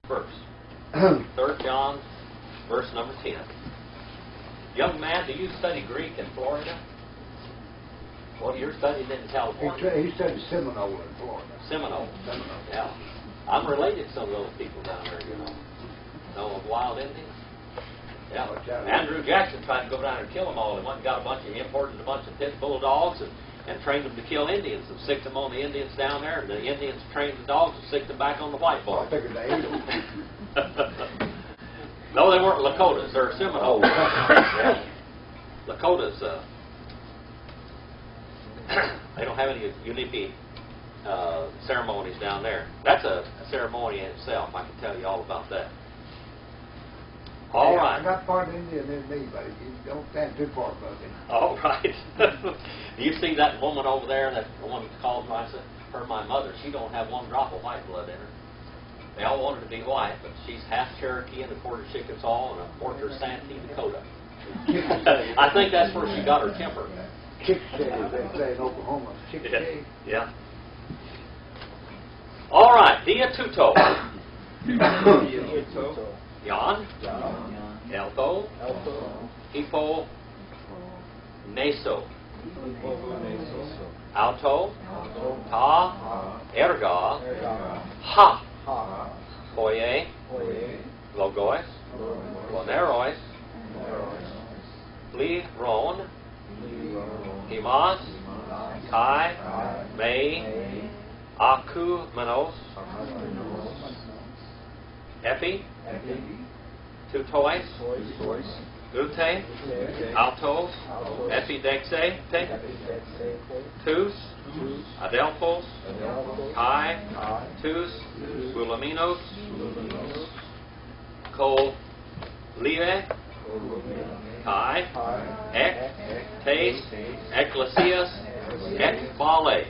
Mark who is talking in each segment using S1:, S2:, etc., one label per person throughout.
S1: verse. 3 John, verse number 10. Young man, do you study Greek in Florida? Well, you're studying in California.
S2: He studied Seminole in Florida.
S1: Seminole. Yeah. I'm related to some of those people down there, you know. Know of wild Indians? Yeah. Andrew Jackson tried to go down and kill them all. He went and got imported a bunch of pit bull dogs and trained them to kill Indians and sicked them on the Indians down there. And the Indians trained the dogs and sicked them back on the white boys.
S2: I figured they ate them.
S1: No, they weren't Lakotas. They're Seminoles. Yeah. Lakotas, they don't have any unique ceremonies down there. That's a ceremony in itself. I can tell you all about that. All right.
S2: I'm not part Indian in me, but you don't stand too far above it.
S1: All right. Do you see that woman over there, that one that called me? I said, her, my mother, she don't have one drop of white blood in her. They all want her to be white, but she's half Cherokee and a quarter Chickasaw and a quarter Santee Dakota. I think that's where she got her temper.
S2: Chick-a-chay, as they say in Oklahoma. Chick-a-chay.
S1: Yeah. All right, Diotuto. Yon. Eltho. Hippo. Neso. Alto. Ta. Erga. Ha. Hoye. Logois. Lonerois. Li. Ron. Himas. Kai. May. Aku. Menos. Epi. Tutois. Ute. Altos. Epidexe. Tus. Adelphos. Kai. Tus. Bulaminos. Kol. Live. Kai. Ek. Tes. Ecclesias. Ek. Bale.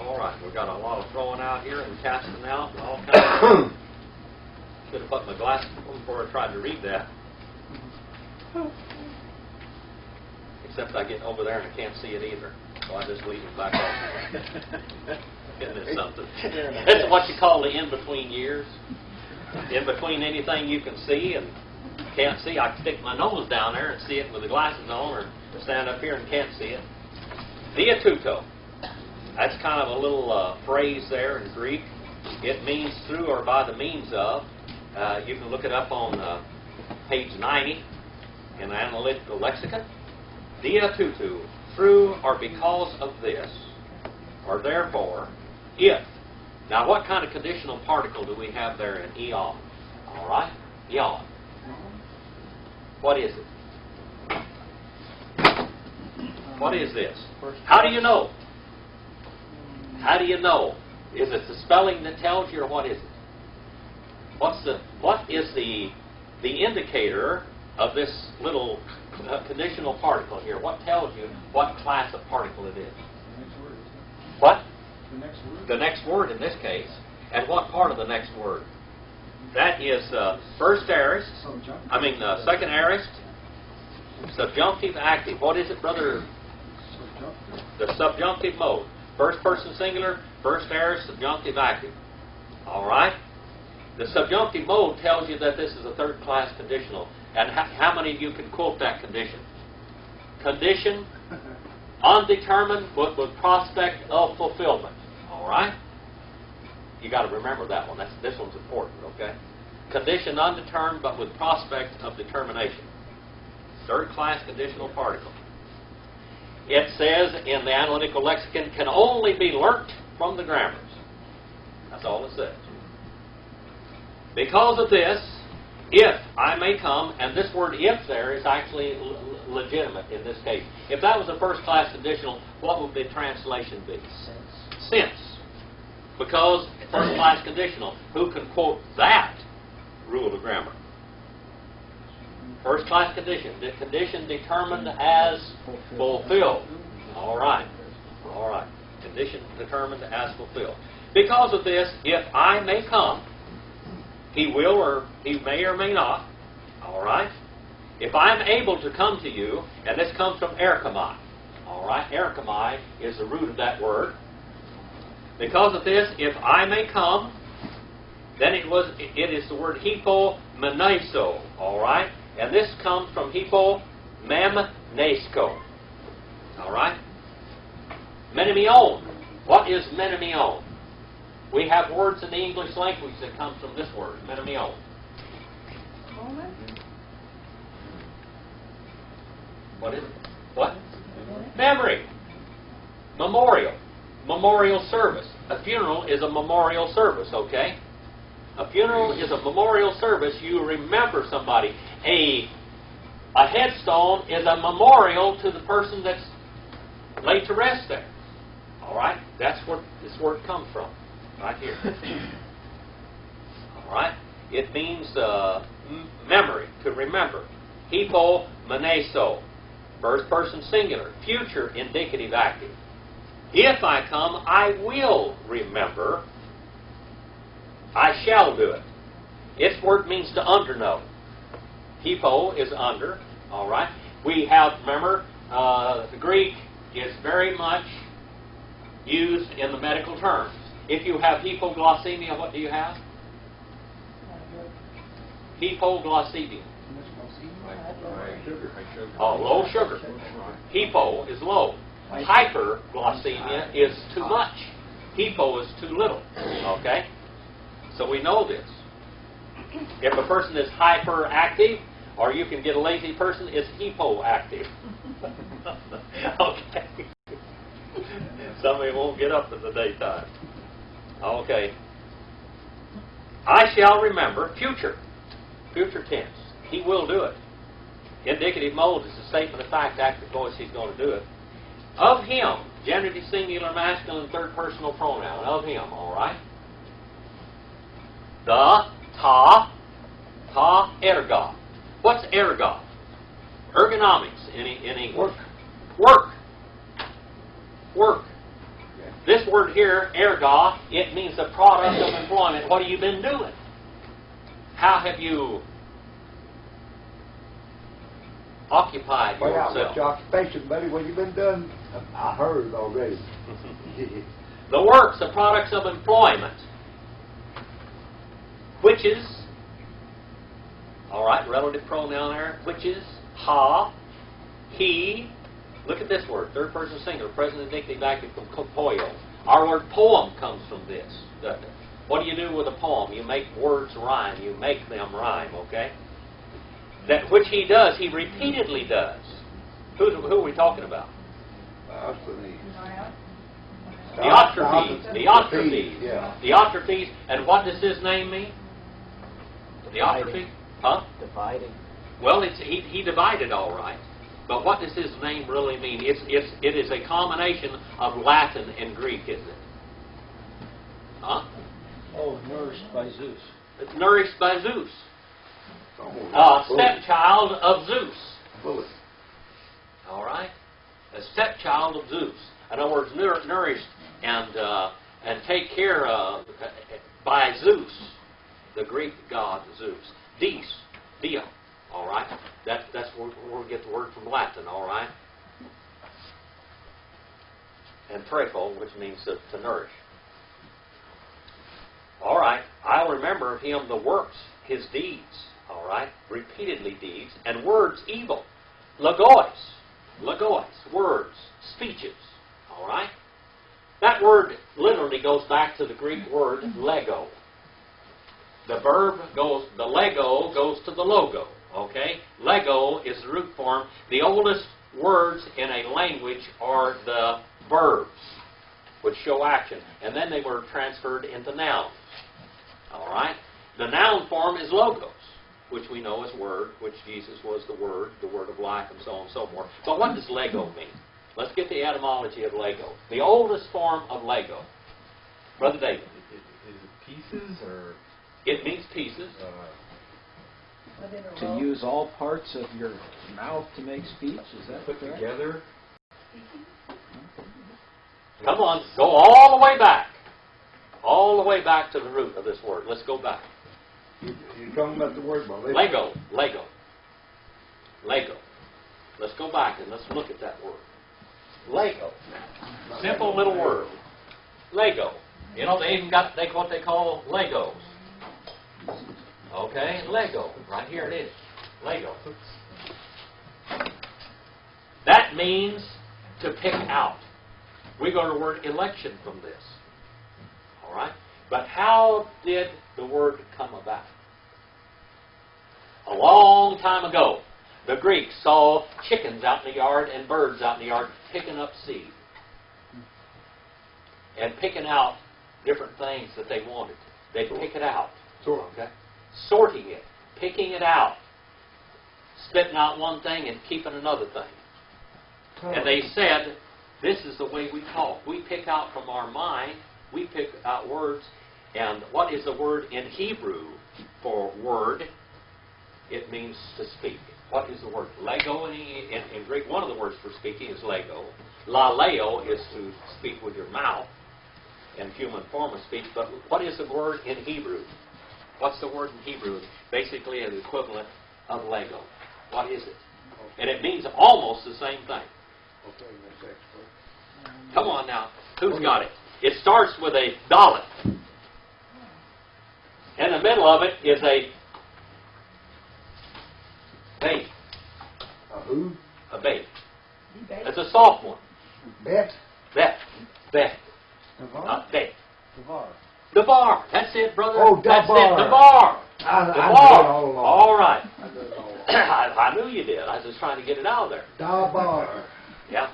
S1: All right, we've got a lot of throwing out here and casting out and all kinds of. Should have put my glasses on before I tried to read that. Except I get over there and I can't see it either. So I just leave it back off. Isn't it something? It's what you call the in-between years. In between anything you can see and can't see. I can stick my nose down there and see it with the glasses on, or stand up here and can't see it. Diotuto. That's kind of a little phrase there in Greek. It means through or by the means of. You can look it up on page 90 in the Analytical Lexicon. Diotuto, through or because of this, or therefore, if. Now, what kind of conditional particle do we have there in eon? All right? Eon. What is it? What is this? How do you know? How do you know? Is it the spelling that tells you, or what is it? What is the indicator of this little conditional particle here? What tells you what class of particle it is?
S3: The next word.
S1: What?
S3: The next word.
S1: The next word in this case. And what part of the next word? That is first aorist. Second aorist. Subjunctive active. What is it, brother?
S3: Subjunctive.
S1: The subjunctive mode. First person singular, first aorist, subjunctive active. All right? The subjunctive mode tells you that this is a third class conditional. And how many of you can quote that condition? Condition, undetermined, but with prospect of fulfillment. All right? You got to remember that one. This one's important, okay? Condition undetermined, but with prospect of determination. Third class conditional particle. It says in the Analytical Lexicon, can only be learnt from the grammars. That's all it says. Because of this, if I may come, and this word if there is actually legitimate in this case. If that was a first class conditional, what would the translation be? Since. Because first class conditional, who can quote that rule of grammar? First class condition. The condition determined as fulfilled. All right. All right. Condition determined as fulfilled. Because of this, if I may come, he will or he may or may not. All right. If I'm able to come to you, and this comes from erchomai. All right. Erchomai is the root of that word. Because of this, if I may come, Then it is the word hypomeneso, all right? And this comes from hypomemnesko, all right? Menemion. What is menemion? We have words in the English language that come from this word, menemion. What is it? What? Memory. Memorial. Memorial service. A funeral is a memorial service, okay? A funeral is a memorial service. You remember somebody. A headstone is a memorial to the person that's laid to rest there. All right? That's where this word comes from, right here. All right? It means memory, to remember. Hypomeneso, first person singular, future indicative active. If I come, I will remember. I shall do it. Its word means to underknow. Hypo is under, all right? We have, remember, the Greek is very much used in the medical terms. If you have hypoglycemia, what do you have? Hypoglycemia. Oh, low sugar. Hypo is low. Hyperglycemia is too much. Hypo is too little. Okay? So we know this. If a person is hyperactive, or you can get a lazy person, it's hypoactive. Okay. Somebody won't get up in the daytime. Okay. I shall remember, future. Future tense. He will do it. Indicative mode is a statement of fact, active voice, he's going to do it. Of him, genitive, singular, masculine, third personal pronoun. Of him, all right? The, ta, erga. What's erga? Ergonomics in English. Work. This word here, erga, it means the product of employment. What have you been doing? How have you occupied yourself?
S2: What's your occupation, buddy? What you been doing? I heard already.
S1: The works, the products of employment. Which is, all right, relative pronoun there. Which is, ha, he. Look at this word, third person singular, present indicative active from poio. Our word poem comes from this, doesn't it? What do you do with a poem? You make words rhyme. You make them rhyme, okay? That which he does, he repeatedly does. Who are we talking about? Diotrephes.
S2: Yeah.
S1: Diotrephes. And what does his name mean? Diotrephes? Huh?
S4: Dividing.
S1: Well, he divided all right. But what does his name really mean? It is a combination of Latin and Greek, isn't it? Huh?
S3: Oh, nourished by Zeus.
S1: It's nourished by Zeus. Stepchild of Zeus.
S2: Phillips.
S1: All right? A stepchild of Zeus. In other words, nourished and take care of by Zeus, the Greek god Zeus. Dio. All right? That's where we get the word from Latin, all right? And trepho, which means to nourish. All right. I'll remember of him the works, his deeds, all right? Repeatedly deeds. And words evil. Logos, words, speeches, all right? That word literally goes back to the Greek word lego. The lego goes to the logo. Okay? Lego is the root form. The oldest words in a language are the verbs, which show action. And then they were transferred into nouns. All right? The noun form is logos, which we know as word, which Jesus was the word of life, and so on and so forth. But what does Lego mean? Let's get the etymology of Lego. The oldest form of Lego. Brother David.
S5: Is it pieces or?
S1: It means pieces.
S4: To use all parts of your mouth to make speech, is that
S5: Put
S4: correct?
S5: together?
S1: Come on, go all the way back. All the way back to the root of this word. Let's go back.
S2: You're talking about the word, brother.
S1: Lego. Let's go back and let's look at that word. Lego. Simple little word. Lego. You know, they even got what they call Legos. Okay, Lego. Right here it is. Lego. That means to pick out. We got the word election from this. All right? But how did the word come about? A long time ago, the Greeks saw chickens out in the yard and birds out in the yard picking up seed and picking out different things that they wanted. They'd pick it out. Okay? Sorting it, picking it out, spitting out one thing and keeping another thing. And they said, this is the way we talk. We pick out from our mind, we pick out words. And what is the word in Hebrew for word? It means to speak. What is the word? Lego in Greek, one of the words for speaking is lego. Laleo is to speak with your mouth in human form of speech. But what is the word in Hebrew? What's the word in Hebrew? Basically an equivalent of Lego. What is it? And it means almost the same thing. Come on now. Who's got it? It starts with a dollar. In the middle of it is a bait.
S2: A who?
S1: A bait. It's a soft one.
S2: Bet?
S1: Bet. Bet.
S3: Navar?
S1: Not bait.
S3: Navar.
S1: The bar. That's it, brother.
S2: Oh, the
S1: That's
S2: bar.
S1: it. The bar.
S2: I
S1: The
S2: knew
S1: bar.
S2: it all along.
S1: All right.
S2: I knew it all along.
S1: I knew you did. I was just trying to get it out of there.
S2: Da bar.
S1: Yeah.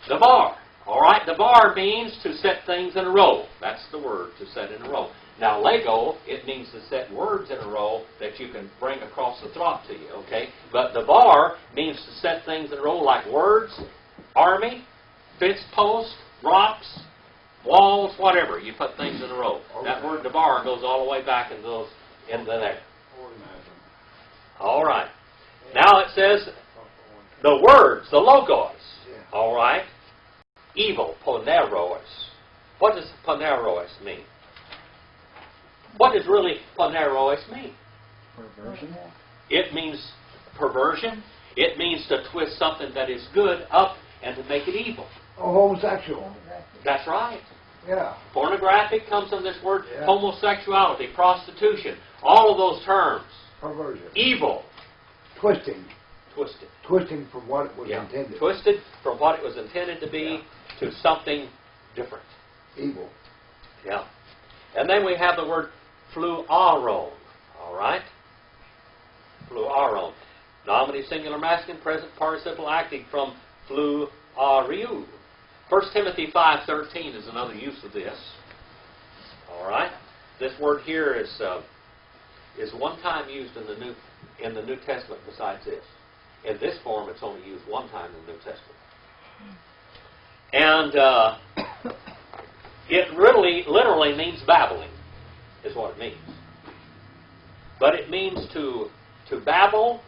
S1: The bar. All right. The bar means to set things in a row. That's the word, to set in a row. Now, Lego, it means to set words in a row that you can bring across the throat to you, okay? But the bar means to set things in a row like words, army, fence post, rocks, walls, whatever. You put things in a row. That word, the bar, goes all the way back and goes into there. All right. Now it says the words, the logos. All right. Evil, poneros. What does poneros mean? What does really poneros mean?
S4: Perversion.
S1: It means perversion. It means to twist something that is good up and to make it evil.
S2: Oh, homosexual.
S1: That's right.
S2: Yeah.
S1: Pornographic comes from this word.
S2: Yeah.
S1: Homosexuality, prostitution, all of those terms.
S2: Perversion.
S1: Evil.
S2: Twisting.
S1: Twisted.
S2: Twisting from what it was
S1: Yeah.
S2: intended.
S1: Twisted from what it was intended to be to something different.
S2: Evil.
S1: Yeah. And then we have the word fluaron. All right? Fluaron. Nominative singular masculine present participle acting from fluariu. 1 Timothy 5:13 is another use of this. All right? This word here is one time used in the New Testament besides this. In this form, it's only used one time in the New Testament. And it really, literally means babbling, is what it means. But it means to babble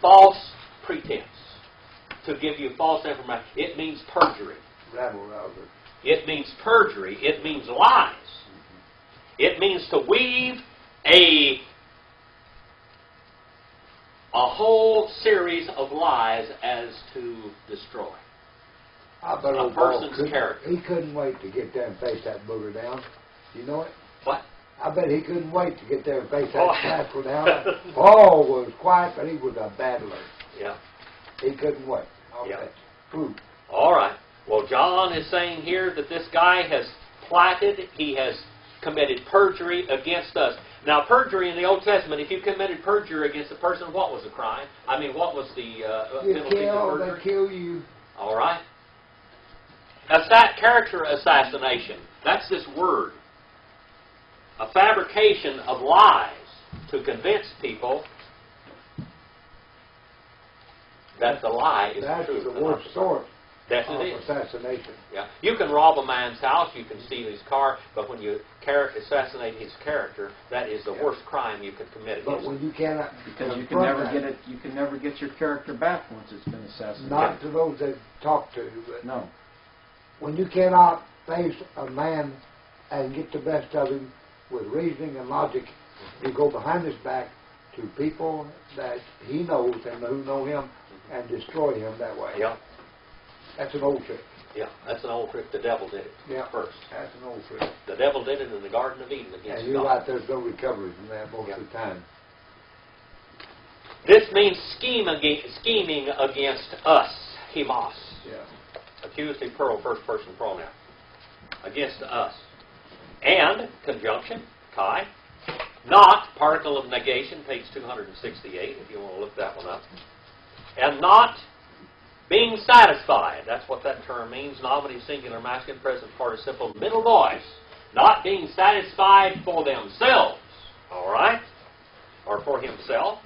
S1: false pretense, to give you false information. It means perjury.
S2: Rabble rouser.
S1: It means perjury. It means lies. It means to weave a whole series of lies as to destroy
S2: I bet
S1: a
S2: old Paul
S1: person's character.
S2: He couldn't wait to get there and face that booger down. You know it?
S1: What?
S2: I bet he couldn't wait to get there and face that
S1: Oh.
S2: rascal down. Paul was quiet, but he was a battler.
S1: Yeah.
S2: He couldn't wait.
S1: Yeah.
S2: True.
S1: All right. Well, John is saying here that this guy has plotted, he has committed perjury against us. Now, perjury in the Old Testament, if you committed perjury against a person, what was the crime? I mean, what was the
S2: You
S1: penalty
S2: kill,
S1: of
S2: they
S1: perjury?
S2: kill you.
S1: All right. Character assassination. That's this word. A fabrication of lies to convince people that the lie is
S2: That's
S1: true.
S2: the worst sort
S1: That
S2: of
S1: it is.
S2: assassination.
S1: Yeah. You can rob a man's house, you can steal his car, but when you assassinate his character, that is the worst crime you could commit
S2: But
S1: against
S2: when
S1: him.
S2: you cannot,
S4: Because you can
S2: confront
S4: never
S2: that,
S4: get it. You can never get your character back once it's been assassinated.
S2: Not to those that talk to, but
S4: No.
S2: when you cannot face a man and get the best of him with reasoning and logic, you go behind his back to people that he knows and who know him and destroy him that way.
S1: Yeah.
S2: That's an old trick.
S1: Yeah, that's an old trick. The devil did it first.
S2: That's an old trick.
S1: The devil did it in the Garden of Eden against
S2: And you're
S1: God.
S2: right, there's no recovery from that most of the time.
S1: This means scheming against us, hemos.
S2: Yeah.
S1: Accusative plural, first person pronoun. Against us. And, conjunction, kai. Not, particle of negation, page 268, if you want to look that one up. And not being satisfied. That's what that term means. Nominative, singular, masculine, present participle, middle voice. Not being satisfied for themselves. All right? Or for himself.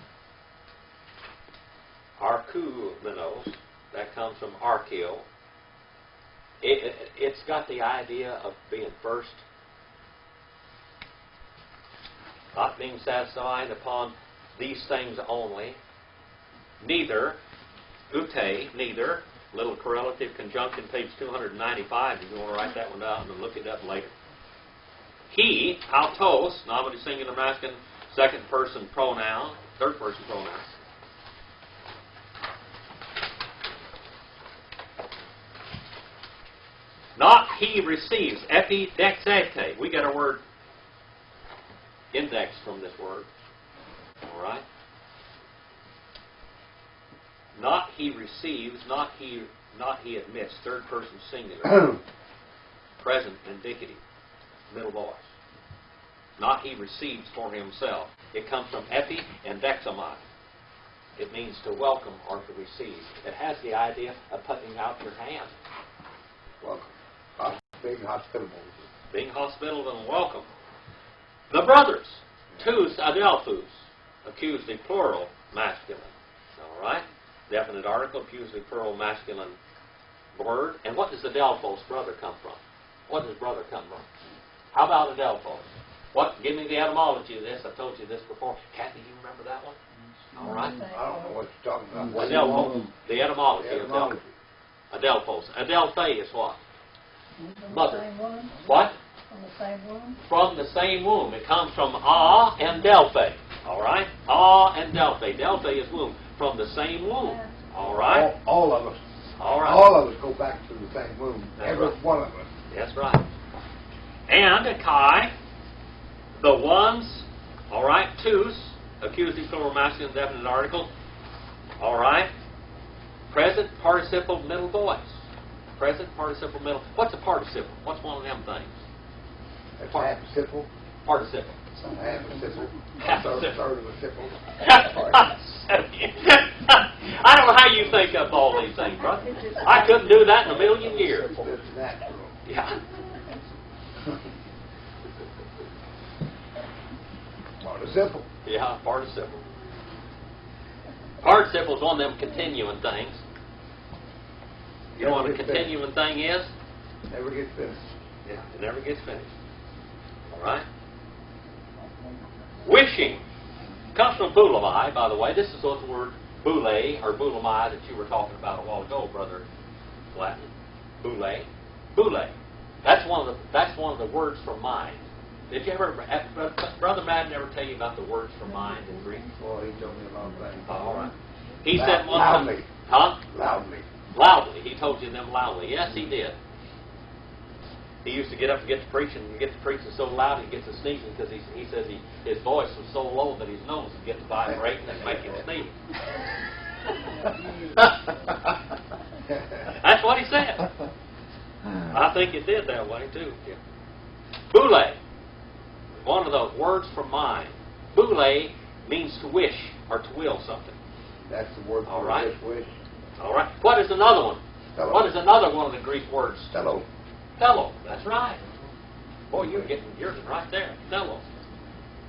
S1: Arkumenos. That comes from archeo. It's got the idea of being first. Not being satisfied upon these things only. Neither, ute, neither, little correlative conjunction, page 295, if you want to write that one down and look it up later. He, autos, nominative, singular, masculine, second person pronoun, third person pronoun. Not he receives, epidexete. We get our word index from this word. All right? Not he receives, not he admits, third person singular. Present indicative, middle voice. Not he receives for himself. It comes from epi and dexamai. It means to welcome or to receive. It has the idea of putting out your hand.
S2: Welcome. Being hospitable.
S1: Being hospitable and welcome. The brothers. Tous adelphus. Accusative plural, masculine. All right? Definite article, accusative plural, masculine word. And what does adelphos, brother, come from? What does brother come from? How about adelphos? What? Give me the etymology of this. I told you this before. Kathy, do you remember that one? All right.
S2: I don't know what you're talking about.
S1: Adelphos. The etymology of
S2: Etymology.
S1: adelphos. Adelphe is what?
S6: From
S1: Mother.
S6: the same womb?
S1: What?
S6: From the same womb?
S1: From the same womb. It comes from A and Delphi. All right? A and Delphi. Delphi is womb. From the same womb. All right?
S2: All of us.
S1: All right.
S2: All of us go back to the same womb.
S1: That's
S2: Every
S1: right.
S2: one of us.
S1: That's right. And Kai, the ones, all right, tous, accusative plural masculine definite article, all right, present participle middle voice. Present participle middle. What's a participle? What's one of them things?
S2: That's half a simple.
S1: Participle.
S2: Half a simple.
S1: Half a
S2: Third
S1: simple.
S2: of a simple.
S1: I don't know how you think up all these things, brother. I couldn't do that in a million years.
S2: It's natural.
S1: Yeah.
S2: Participle.
S1: Yeah, participle. Participle is one of them continuing things. You know what a continuing thing is?
S2: Never gets finished.
S1: Yeah, it never gets finished. All right? Wishing comes from bulamai, by the way. This is the word bule or bulamai that you were talking about a while ago, Brother Latin. Bule. Bule. That's one of the words for mind. Did you ever, Brother Madden ever tell you about the words for mind in Greek?
S2: Boy, he told me a lot of things.
S1: All right. He said one time.
S2: Loudly.
S1: Huh?
S2: Loudly.
S1: Loudly. He told you them loudly. Yes, he did. He used to get up and get to preaching, and get to preaching so loud he gets to sneezing because he says his voice was so low that his nose would get to vibrating and make him sneeze. That's what he said. I think it did that way too. Yeah. Boule. One of the words for mind. Boule means to wish or to will something.
S2: That's the word
S1: All
S2: for
S1: right.
S2: wish.
S1: All right. What is another one?
S2: Hello.
S1: What is another one of the Greek words?
S2: Hello.
S1: Fellow. That's right. Boy, you're getting yours right there. Fellow.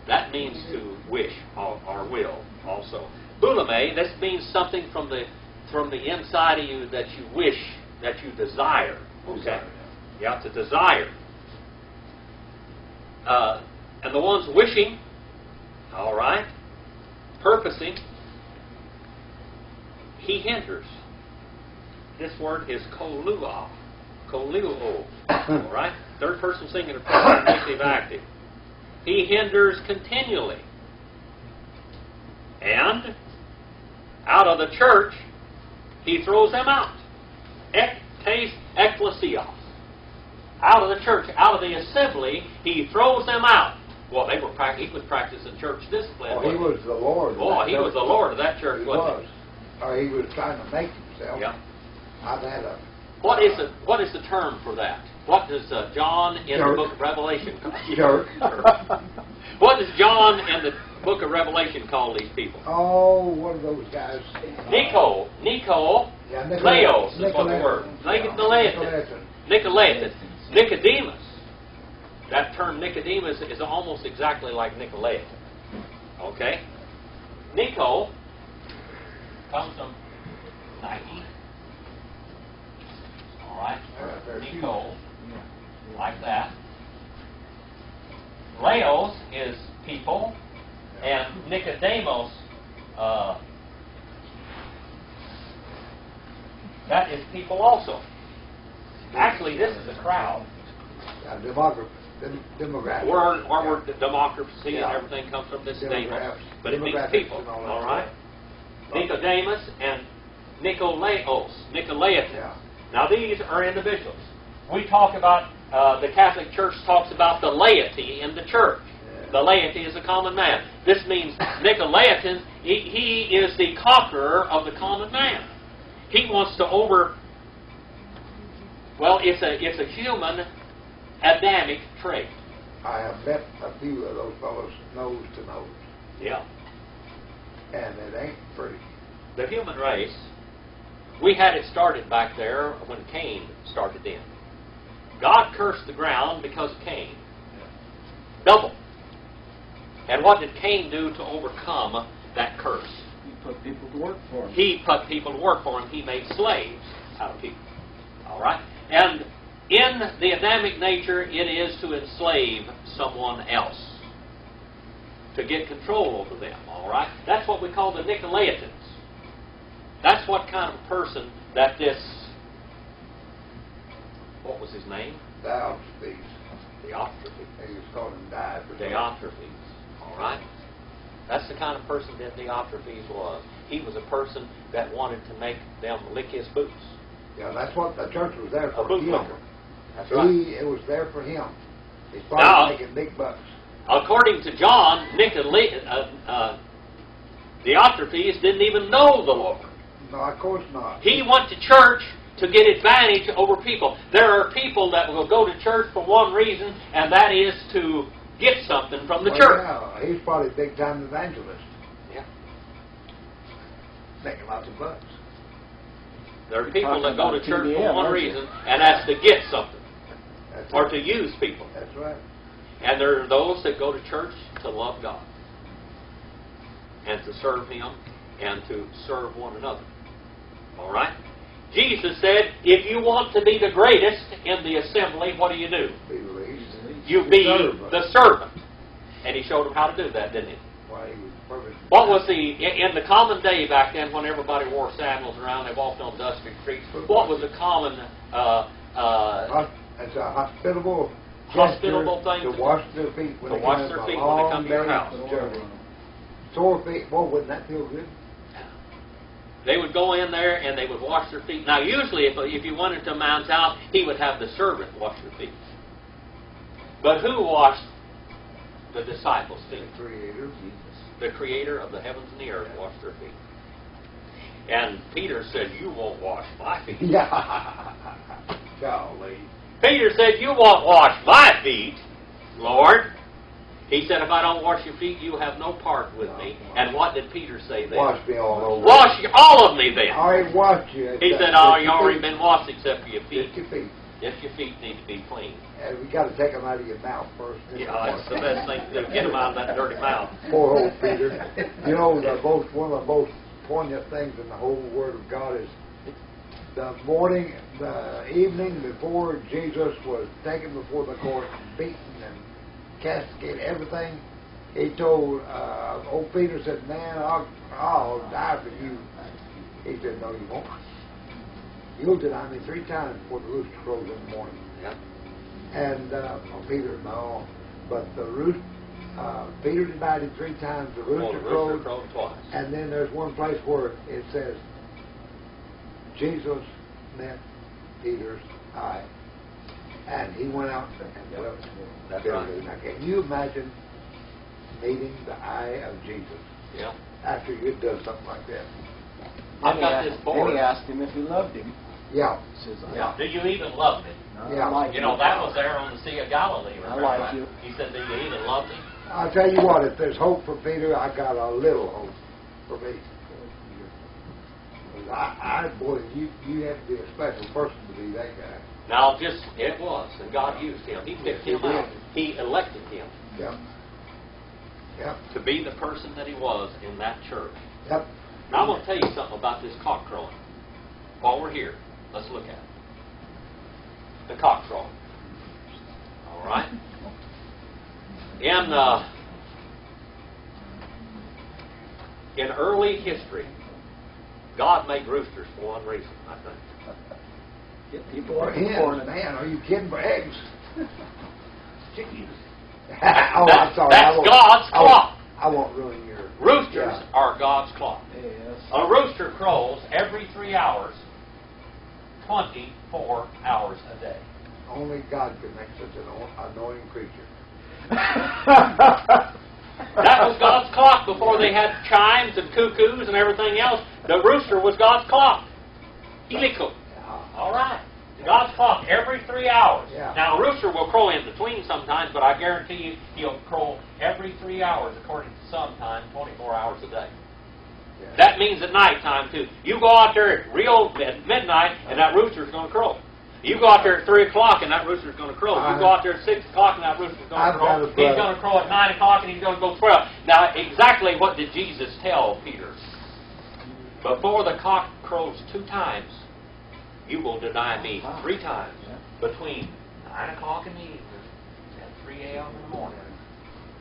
S1: That means to wish or will also. Boulame, this means something from the inside of you that you wish, that you desire. Okay.
S2: Desire.
S1: Yeah, it's a desire. And the ones wishing, all right, purposing, he hinders. This word is kolua. Koluo. All right? Third person singular, active, active. He hinders continually. And out of the church, he throws them out. Ektes Ecclesios. Out of the church, out of the assembly, he throws them out. Well, he was practicing church discipline.
S2: Oh, he was the Lord.
S1: Oh, he was the Lord of that church,
S2: He
S1: wasn't
S2: was. Or he was trying to make himself.
S1: he? Yeah.
S2: I've had a...
S1: What is the term for that? What does John in the
S2: Jerk.
S1: book of Revelation call?
S2: Jerk.
S1: What does John in the book of Revelation call these people?
S2: Oh, one of those guys.
S1: Nico,
S2: Yeah,
S1: Leos is what the word. Nicolaitans. Nicodemus. That term Nicodemus is almost exactly like Nicolaitan. Okay? Nico comes from Nike. All right? Nico, like that. Leos is people, and Nicodemus, that is people also. Actually, this is a crowd.
S2: Demographic.
S1: Where democracy
S2: Yeah.
S1: and everything comes from this Demus,
S2: Demographics.
S1: but it means
S2: Demographics
S1: people.
S2: and all that
S1: All right?
S2: stuff.
S1: Nicodemus and Nicolaitans.
S2: Yeah.
S1: Now these are individuals. We talk about, the Catholic Church talks about the laity in the church.
S2: Yeah.
S1: The laity is a common man. This means Nicolaitans, he is the conqueror of the common man. He wants to it's a human Adamic trait.
S2: I have met a few of those fellows nose to nose,
S1: Yeah.
S2: and it ain't pretty.
S1: The human race, we had it started back there when Cain started in. God cursed the ground because of Cain. Double. And what did Cain do to overcome that curse?
S4: He put people to work for him.
S1: He put people to work for him. He made slaves out of people. All right? And in the Adamic nature, it is to enslave someone else, to get control over them. All right? That's what we call the Nicolaitans. That's what kind of person that this, what was his name?
S2: Diotrephes.
S1: Diotrephes.
S2: He was called him died.
S1: Diotrephes. All right? That's the kind of person that Diotrephes was. He was a person that wanted to make them lick his boots.
S2: Yeah, that's what the church was there
S1: A
S2: for.
S1: boot
S2: Him.
S1: licker. That's right.
S2: It was there for him. He started
S1: Now-
S2: making big bucks.
S1: According to John, Diotrephes didn't even know the Lord.
S2: No, of course not.
S1: He went to church to get advantage over people. There are people that will go to church for one reason, and that is to get something from the
S2: Well,
S1: church.
S2: Yeah, he's probably a big time evangelist.
S1: Yeah.
S2: Making lots of bucks.
S1: There are people that go to
S4: Talking
S1: church
S4: about
S1: for
S4: TBN,
S1: one
S4: aren't you?
S1: reason, and that's to get something,
S2: That's
S1: or
S2: right.
S1: to use people.
S2: That's right.
S1: And there are those that go to church to love God, and to serve Him, and to serve one another. All right? Jesus said, if you want to be the greatest in the assembly, what do?
S2: Be released.
S1: You be
S2: Servant.
S1: the servant. And He showed them how to do that, didn't He?
S2: Why, he was perfect.
S1: What was in the common day back then when everybody wore sandals around, they walked on dusty streets, what was a common
S2: It's a hospitable
S1: thing
S2: to wash their feet when
S1: to
S2: they
S1: wash
S2: come
S1: their
S2: from a
S1: feet when they
S2: long
S1: come to your
S2: day's
S1: house.
S2: journey. Sore feet, boy, wouldn't that feel good?
S1: They would go in there and they would wash their feet. Now, usually, if you went into a man's house, he would have the servant wash their feet. But who washed the disciples' feet?
S2: The Creator.
S1: The Creator of the heavens and the earth washed their feet. And Peter said, "You won't wash my feet."
S2: Yeah. Golly.
S1: Peter said, "You won't wash my feet, Lord." He said, "If I don't wash your feet, you have no part with me." And what did Peter say then?
S2: Wash me all over.
S1: Wash all of me
S2: I
S1: then.
S2: already washed you.
S1: He said, "Oh, you already been washed except for your feet.
S2: Just your feet.
S1: Just your feet need to be clean."
S2: And we got to take them out of your mouth first.
S1: Yeah, that's the best thing to do. Get them out of that dirty mouth.
S2: Poor old Peter. You know, one of the most poignant things in the whole Word of God is the evening before Jesus was taken before the court, beaten and castigated, everything. He told old Peter said, "Man, I'll die for you." He said, "No, you won't. You'll deny me 3 times before the rooster crows in the morning."
S1: Yeah.
S2: And Peter, no, but Peter denied him 3 times. The
S1: Well,
S2: rooster
S1: the
S2: crowed.
S1: rooster crowed twice.
S2: And then there's one place where it says Jesus met Peter's Aye. And he went out and well,
S1: That's
S2: built
S1: right.
S2: it. Now, can you imagine meeting the eye of Jesus
S1: Yeah.
S2: after you'd done something like that?
S1: I've got this
S4: Then
S1: board.
S4: he asked him if he loved him.
S2: Yeah.
S4: He says,
S1: Yeah. Do you even love me?
S2: Yeah.
S4: I like
S1: You know, that was there on the Sea of Galilee.
S4: I
S1: remember?
S4: like you.
S1: He said, do you even love me?
S2: I'll tell you what, if there's hope for Peter, I got a little hope for me. Boy, you have to be a special person to be that guy.
S1: Now, it was, and God used him. He picked him
S2: He did.
S1: out. He elected him
S2: Yep. Yep.
S1: to be the person that he was in that church.
S2: Yep.
S1: Now, I'm going to tell you something about this cock crowing. While we're here, let's look at it. The cock crowing. All right? In early history, God made roosters for one reason, I think.
S4: Get people
S2: For
S4: up in the morning.
S2: man, are you kidding? For eggs?
S1: Chickens.
S2: Oh, I'm sorry.
S1: That's God's clock.
S2: I won't ruin your...
S1: Roosters
S2: Yeah.
S1: are God's clock.
S4: Yes.
S1: A rooster crows every 3 hours, 24 hours a day.
S2: Only God can make such an annoying creature.
S1: That was God's clock before they had chimes and cuckoos and everything else. The rooster was God's clock. Helico. All right. God's clock every 3 hours.
S2: Yeah.
S1: Now, a rooster will crow in between sometimes, but I guarantee you he'll crow every 3 hours according to some time, 24 hours a day.
S2: Yeah.
S1: That means at night time, too. You go out there at midnight, and that rooster's going to crow. You go out there at 3 o'clock, and that rooster's going to crow. You go out there at 6 o'clock, and that rooster's going to
S2: I've got
S1: crow.
S2: a brother.
S1: He's going to crow at 9 o'clock, and he's going to go 12. Now, exactly what did Jesus tell Peter? Before the cock crows 2 times, you will deny me 3 times. Between 9 o'clock in the evening and 3 a.m. in the morning,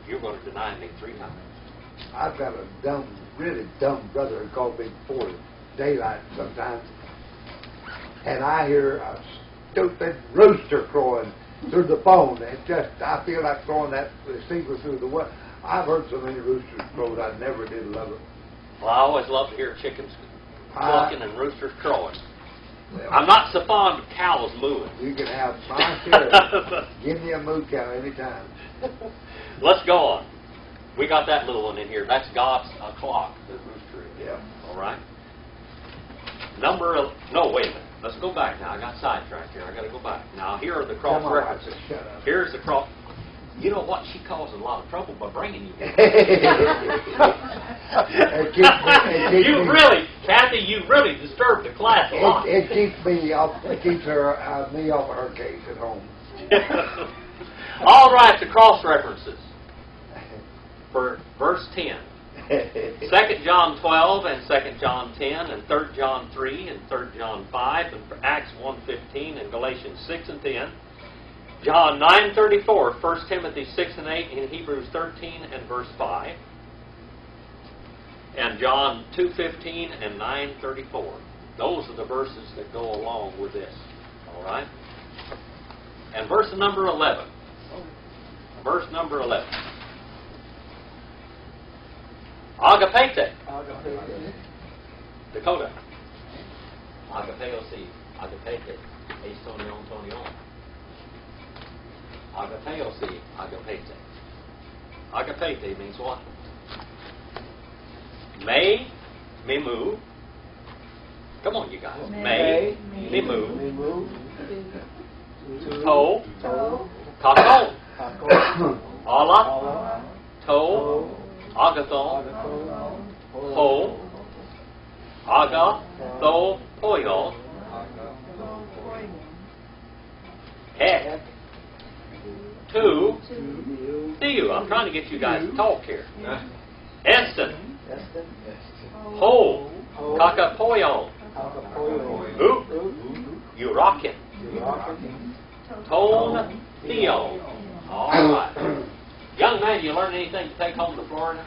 S1: you're going to deny me 3 times.
S2: I've got a really dumb brother who calls me before daylight sometimes. And I hear a stupid rooster crowing through the phone. I feel like throwing that receiver through the window. I've heard so many roosters crow, I never did love it.
S1: Well, I always love to hear chickens clucking and roosters crowing.
S2: Well,
S1: I'm not so fond of cows mooing.
S2: you can have my share. Give me a moo cow anytime.
S1: Let's go on. We got that little one in here. That's God's clock, the rooster is.
S2: Yeah.
S1: All right? No, wait a minute. Let's go back now. I got sidetracked here. I got to go back. Now, here are the cross
S2: Come on,
S1: references.
S2: shut up.
S1: Here's the cross. You know what? She caused a lot of trouble by bringing you here. You really, Kathy, you really disturbed the class a lot.
S2: It keeps me off. It keeps me off of her case at home.
S1: All right, the cross references for verse 10. 2 John 12 and 2 John 10 and 3 John 3 and 3 John 5 and Acts 1:15 and Galatians 6 and 10. John 9:34, 1 Timothy 6 and 8 and Hebrews 13 and verse 5. And John 2:15 and 9:34. Those are the verses that go along with this. All right? And verse number 11. Verse number 11. Agapete. Dakota. Agapeo si. Agapete. Estonion tonion. Agapeo si. Agapete. Agapete means what? May, mimu. Come on, you guys. May, mimu. To, kako. Ala, to, agathon, ho, aga, tho, poyo, heck, to, you. I'm trying to get you guys to talk here. Eston, ho, kakapoyon, oop, you rockin', tone, theo. All right. Young man, you learn anything to take home to Florida?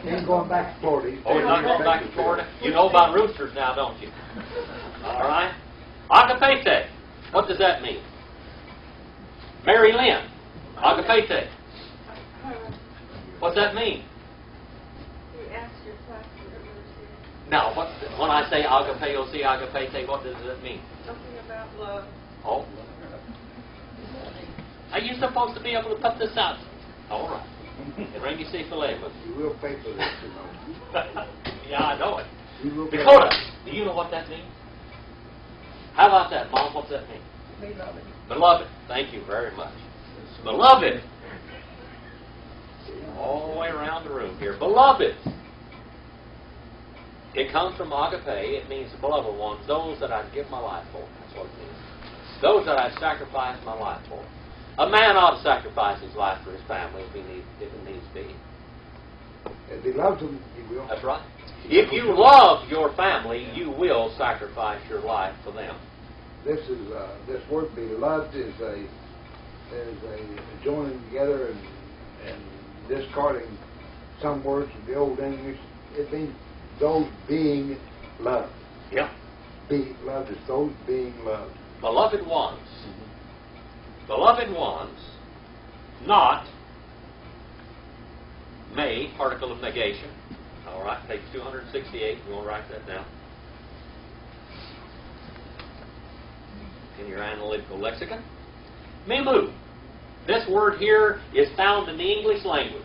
S2: Ain't going back to Florida.
S1: Oh, you're not going back to Florida? You know about roosters now, don't you? All right. Agapete. What does that mean? Mary Lynn. Agapete. What's that mean?
S7: You asked your class
S1: Now, when I say agapeo, si agapete, what does it mean?
S7: something about love.
S1: Oh. Are you supposed to be able to put this out? All right. And bring your Phillips.
S2: You will pay for this, you know.
S1: Yeah, I know it.
S2: You will pay.
S1: Dakota, do you know what that means? How about that, Mom? What's that mean?
S6: Beloved.
S1: Beloved. Thank you very much. Beloved. All the way around the room here. Beloved. It comes from agape. It means beloved ones, those that I'd give my life for. That's what it means. Those that I'd sacrifice my life for. A man ought to sacrifice his life for his family if it needs to be.
S2: If he loves them, he will.
S1: That's right. If you love your family, you will sacrifice your life for them.
S2: This word beloved is a joining together and discarding some words from the Old English. It means those being loved.
S1: Yeah.
S2: Be loved is those being loved.
S1: Beloved ones. Beloved ones, not may, particle of negation. All right, page 268. You want to write that down? In your analytical lexicon. Mimu. This word here is found in the English language.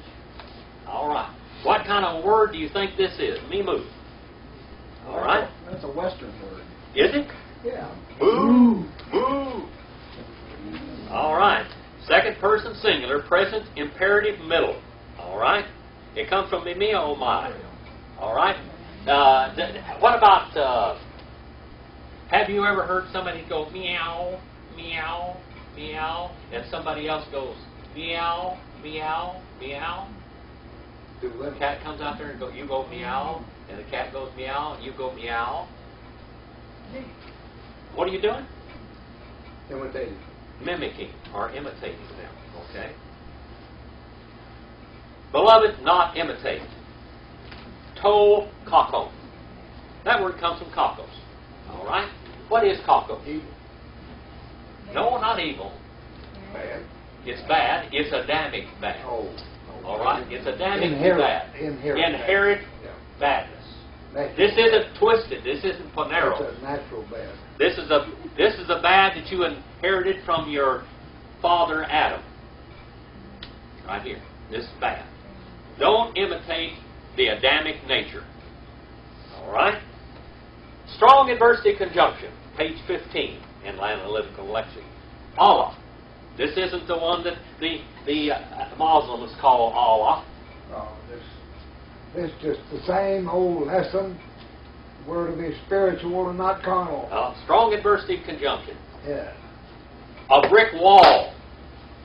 S1: All right. What kind of word do you think this is? Mimu. All right.
S4: That's a Western word.
S1: Is it?
S4: Yeah.
S1: Moo. Moo. All right. Second person singular, present imperative middle. All right. It comes from mimeo my. All right. What about? Have you ever heard somebody go meow, meow, meow, and somebody else goes meow, meow, meow?
S2: Do
S1: The cat comes out there and you go meow, and the cat goes meow, and you go meow. What are you doing?
S2: imitating.
S1: Mimicking or imitating them. Okay? Beloved, not imitate. To kakos. That word comes from kakos. All right? What is kakos?
S2: Evil.
S1: No, not evil.
S2: Bad.
S1: It's bad. It's Adamic bad.
S2: Oh.
S1: All right? It's Adamic
S2: Inherent.
S1: bad.
S2: Inherent. Yeah.
S1: Badness.
S2: Natural
S1: This
S2: bad.
S1: isn't twisted. This isn't ponero.
S2: It's a natural bad.
S1: This is a bad that you inherited from your father Adam. Right here. This is bad. Don't imitate the Adamic nature. All right? Strong adversity conjunction, page 15 in Analytical Lexicon. Allah. This isn't the one that the Muslims call Allah.
S2: No, this just the same old lesson. We're to be spiritual and not carnal.
S1: Strong adversity conjunction.
S2: Yeah.
S1: A brick wall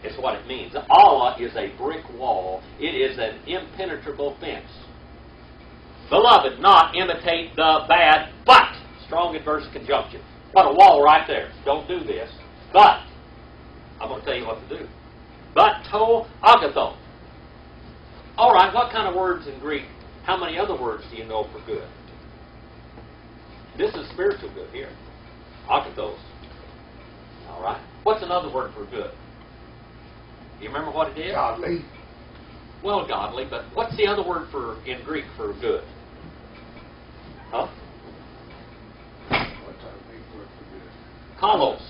S1: is what it means. Allah is a brick wall. It is an impenetrable fence. Beloved, not imitate the bad, but strong adverse conjunction. Put a wall right there. Don't do this. But, I'm going to tell you what to do. But to agathon. All right, what kind of words in Greek? How many other words do you know for good? This is spiritual good here. Agathos. All right. What's another word for good? Do you remember what it is?
S2: Godly.
S1: Well, godly, but what's the other word for in Greek for good? Huh?
S2: What's our big word for good?
S1: Kalos.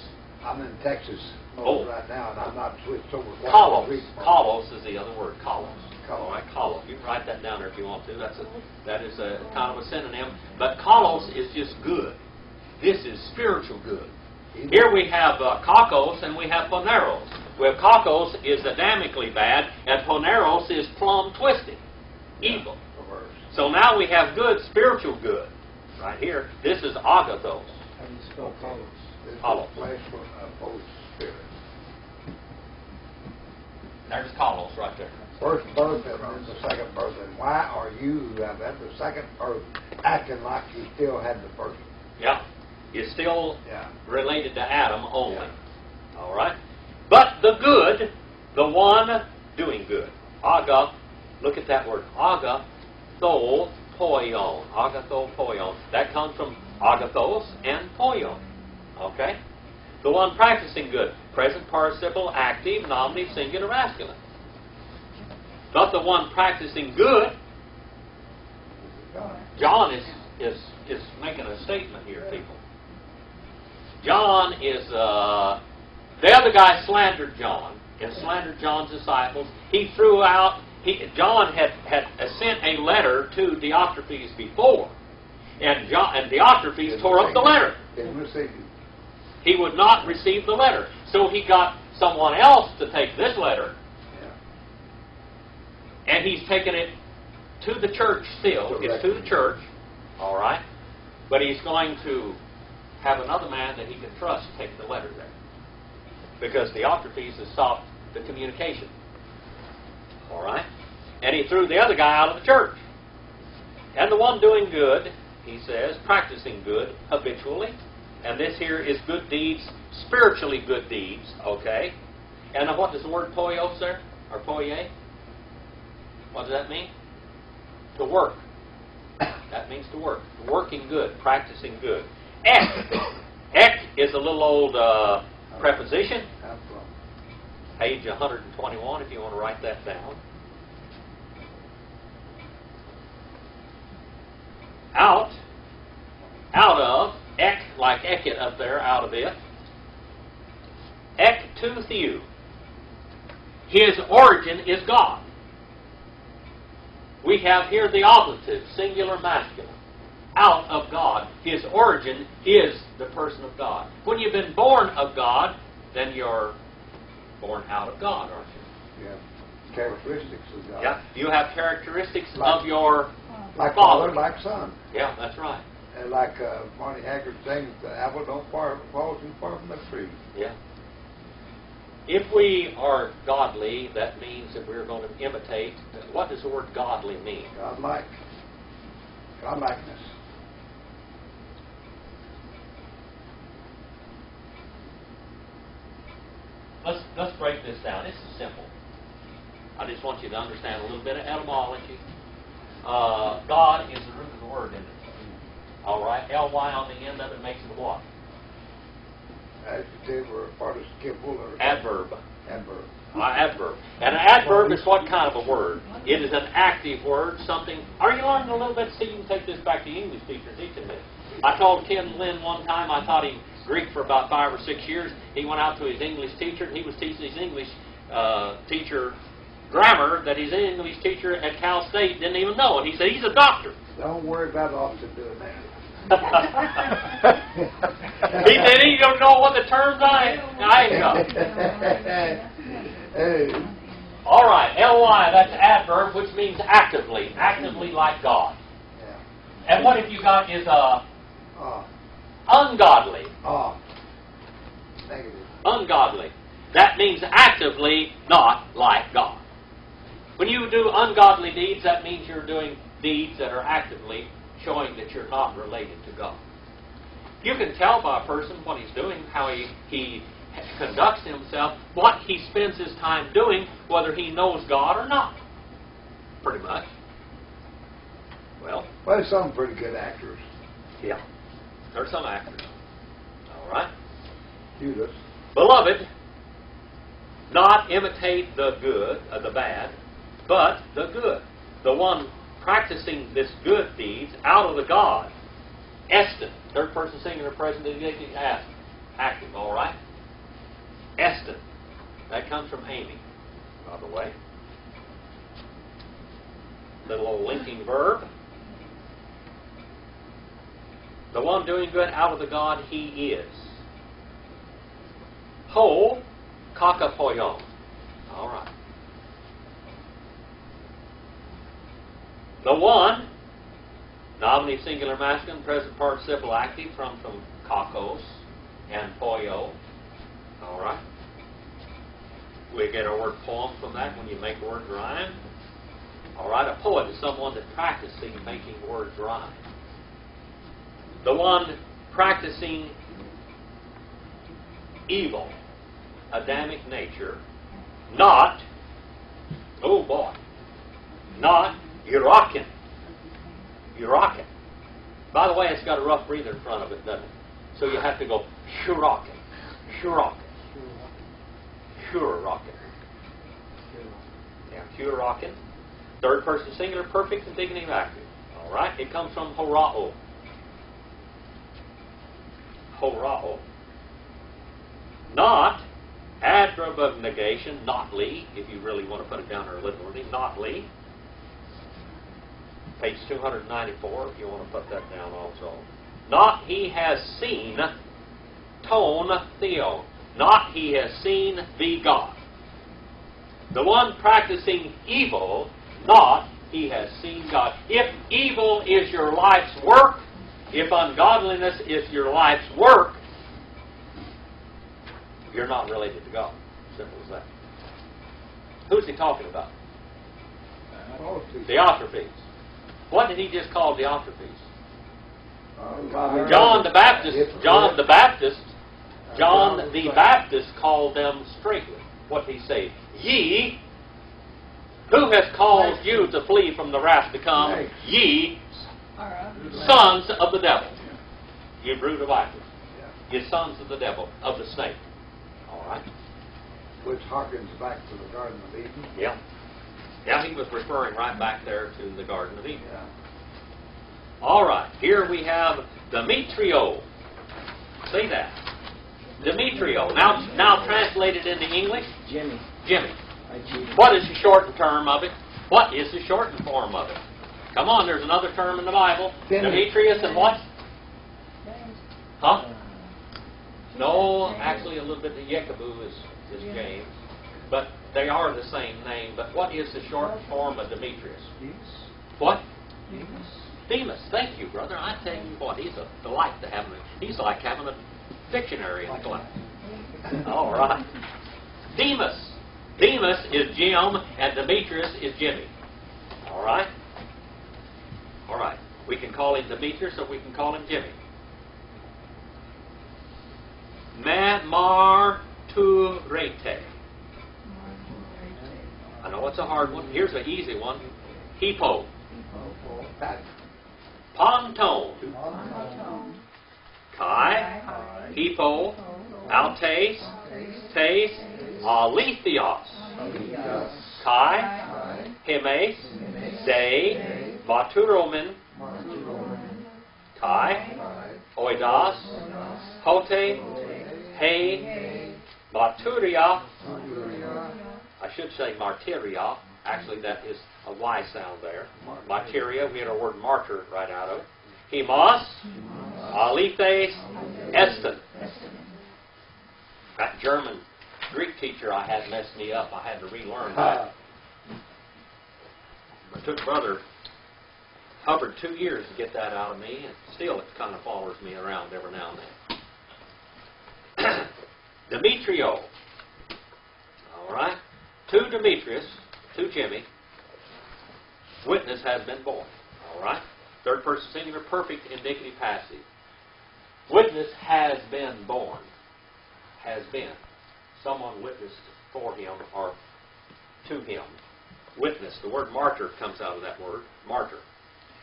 S2: I'm in Texas right now, and I'm not switched over. to
S1: Kalos.
S2: Greek.
S1: Kalos is the other word. Kalos.
S2: Kalos.
S1: All right, kalos. You can write that down there if you want to. That is a kind of a synonym. But kalos is just good. This is spiritual good. Here we have kakos and we have poneros. We have kakos is adamically bad, and poneros is plumb twisted, evil.
S2: Reverse.
S1: So now we have good, spiritual good. Right here, this is agathos.
S4: How do you spell colors?
S2: This is
S1: Kalos.
S2: flesh for both spirits.
S1: There's kalos right there.
S2: First birth and then the second birth. And why are you who have had the second birth acting like you still had the first?
S1: Yeah. It's still
S2: Yeah.
S1: related to Adam only.
S2: Yeah.
S1: All right? But the good, the one doing good. Aga, look at that word. Agathos poion. Agathos poion. That comes from agathos and poion. Okay? The one practicing good. Present participle, active, nominative, singular, masculine. But the one practicing good,
S2: God.
S1: John is making a statement here, people. John is, the other guy slandered John and slandered John's disciples. He threw out, John had sent a letter to Diotrephes before, and Diotrephes tore up the letter.
S2: Didn't receive it.
S1: He would not receive the letter. So he got someone else to take this letter, and he's taken it to the church still. It's to the church, all right? But he's going to have another man that he can trust take the letter there. Because Diotrephes has stopped the communication. All right? And he threw the other guy out of the church. And the one doing good, he says, practicing good habitually. And this here is good deeds, spiritually good deeds, okay? And what does the word poios there? Or poie? What does that mean? To work. That means to work. Working good, practicing good. Ek. Ek is a little old preposition. Page 121 if you want to write that down. Out of, ek, like ekit up there, out of it. Ek to theou. His origin is God. We have here the operative, singular masculine. Out of God. His origin is the person of God. When you've been born of God, then you're born out of God, aren't you?
S2: You have characteristics of God.
S1: Yeah. You have characteristics of your
S2: like
S1: father.
S2: father, like son.
S1: Yeah, that's right.
S2: And like Marty Haggard sings, the apple don't fall too far from the tree.
S1: Yeah. If we are godly, that means that we're going to imitate. What does the word godly mean?
S2: Godlike. Godlikeness.
S1: Let's break this down. This is simple. I just want you to understand a little bit of etymology. God is the root of the word, isn't it? All right. Ly on the end of it makes it what?
S2: Adjective or participle or
S1: Adverb.
S2: adverb.
S1: Adverb. And an adverb is what kind of a word? It is an active word, something. Are you learning a little bit? See, you can take this back to English teacher teaching this. I told Ken Lynn one time, I taught him Greek for about 5 or 6 years. He went out to his English teacher, and he was teaching his English teacher grammar that his English teacher at Cal State didn't even know. And he said, he's a doctor.
S2: Don't worry about Austin doing that.
S1: He said he don't know what the terms I know.
S2: Hey.
S1: All right, Ly, that's adverb, which means actively like God.
S2: Yeah.
S1: And what if you got is ungodly?
S2: Negative.
S1: Ungodly. That means actively not like God. When you do ungodly deeds, that means you're doing deeds that are actively showing that you're not related to God. You can tell by a person what he's doing, how he conducts himself, what he spends his time doing, whether he knows God or not. Pretty much. Well,
S2: Well, some pretty good actors.
S1: yeah. There's some actors. All right.
S2: Judas.
S1: Beloved, not imitate the good, the bad, but the good. The one practicing this good deeds out of the God. Estin, third person singular, present indicative, active, all right? Estin, that comes from Amy, by the way. Little old linking verb. The one doing good out of the God he is. Ho, kakapoyon. All right. The one, nominative singular masculine, present participle active, from kakos and poio. All right. We get our word poem from that when you make words rhyme. All right. A poet is someone that practicing making words rhyme. The one practicing evil, Adamic nature, not, oh boy, not Urakin. Urakin. By the way, it's got a rough breather in front of it, doesn't it? So you have to go Shurakin. Shurakin. Shurakin. Yeah, Shurakin. Third person singular, perfect, indicative, active. All right. It comes from horao. Horao. Not, adverb of negation, notly, if you really want to put it down there literally, notly. Page 294, if you want to put that down also. Not he has seen, ton theo. Not he has seen the God. The one practicing evil, not he has seen God. If evil is your life's work, if ungodliness is your life's work, you're not related to God. Simple as that. Who's he talking about? Diotrephes. What did he just call Diotrephes? John the Baptist. John the Baptist. John the Baptist called them straightly. What did he say? Ye, who has caused you to flee from the wrath to come? Ye, sons of the devil. You brood of vipers. You sons of the devil, of the snake. All right.
S2: Which harkens back to the Garden of Eden.
S1: Yeah. Yeah, he was referring right back there to the Garden of Eden.
S2: Yeah.
S1: All right. Here we have Demetrio. See that? Demetrio. Now translated into English.
S4: Jimmy.
S1: Jimmy.
S4: I cheated.
S1: What is the shortened term of it? What is the shortened form of it? Come on, there's another term in the Bible.
S2: Jimmy.
S1: Demetrius and what?
S6: James.
S1: Huh? No, actually a little bit of Yekabu is James. But they are the same name. But what is the shortened form of Demetrius? What? Demas. Thank you, brother. I tell you what, he's a delight to have him. He's like having a dictionary in class. All right. Demas. Demas is Jim, and Demetrius is Jimmy. All right? All right. We can call him Demetrius or we can call him Jimmy. Marturete. I know it's a hard one. Here's an easy one. Hippo. Ponton. Kai. Hippo. Altes. Tes. Alethios. Kai. Hemes. De. Vaturomen. Kai. Oidas. Hote. He. Marturia. I should say martyria. Actually, that is a Y sound there. Martyria, we had our word martyr right out of it. Hemos, Alethes, Esten. That German Greek teacher I had messed me up. I had to relearn that. It took Brother Hubbard 2 years to get that out of me, and still it kind of follows me around every now and then. Demetrio. All right. To Demetrius, to Jimmy, witness has been born. All right? Third person singular, perfect, indicative, passive. Witness has been born. Has been. Someone witnessed for him or to him. Witness. The word martyr comes out of that word. Martyr.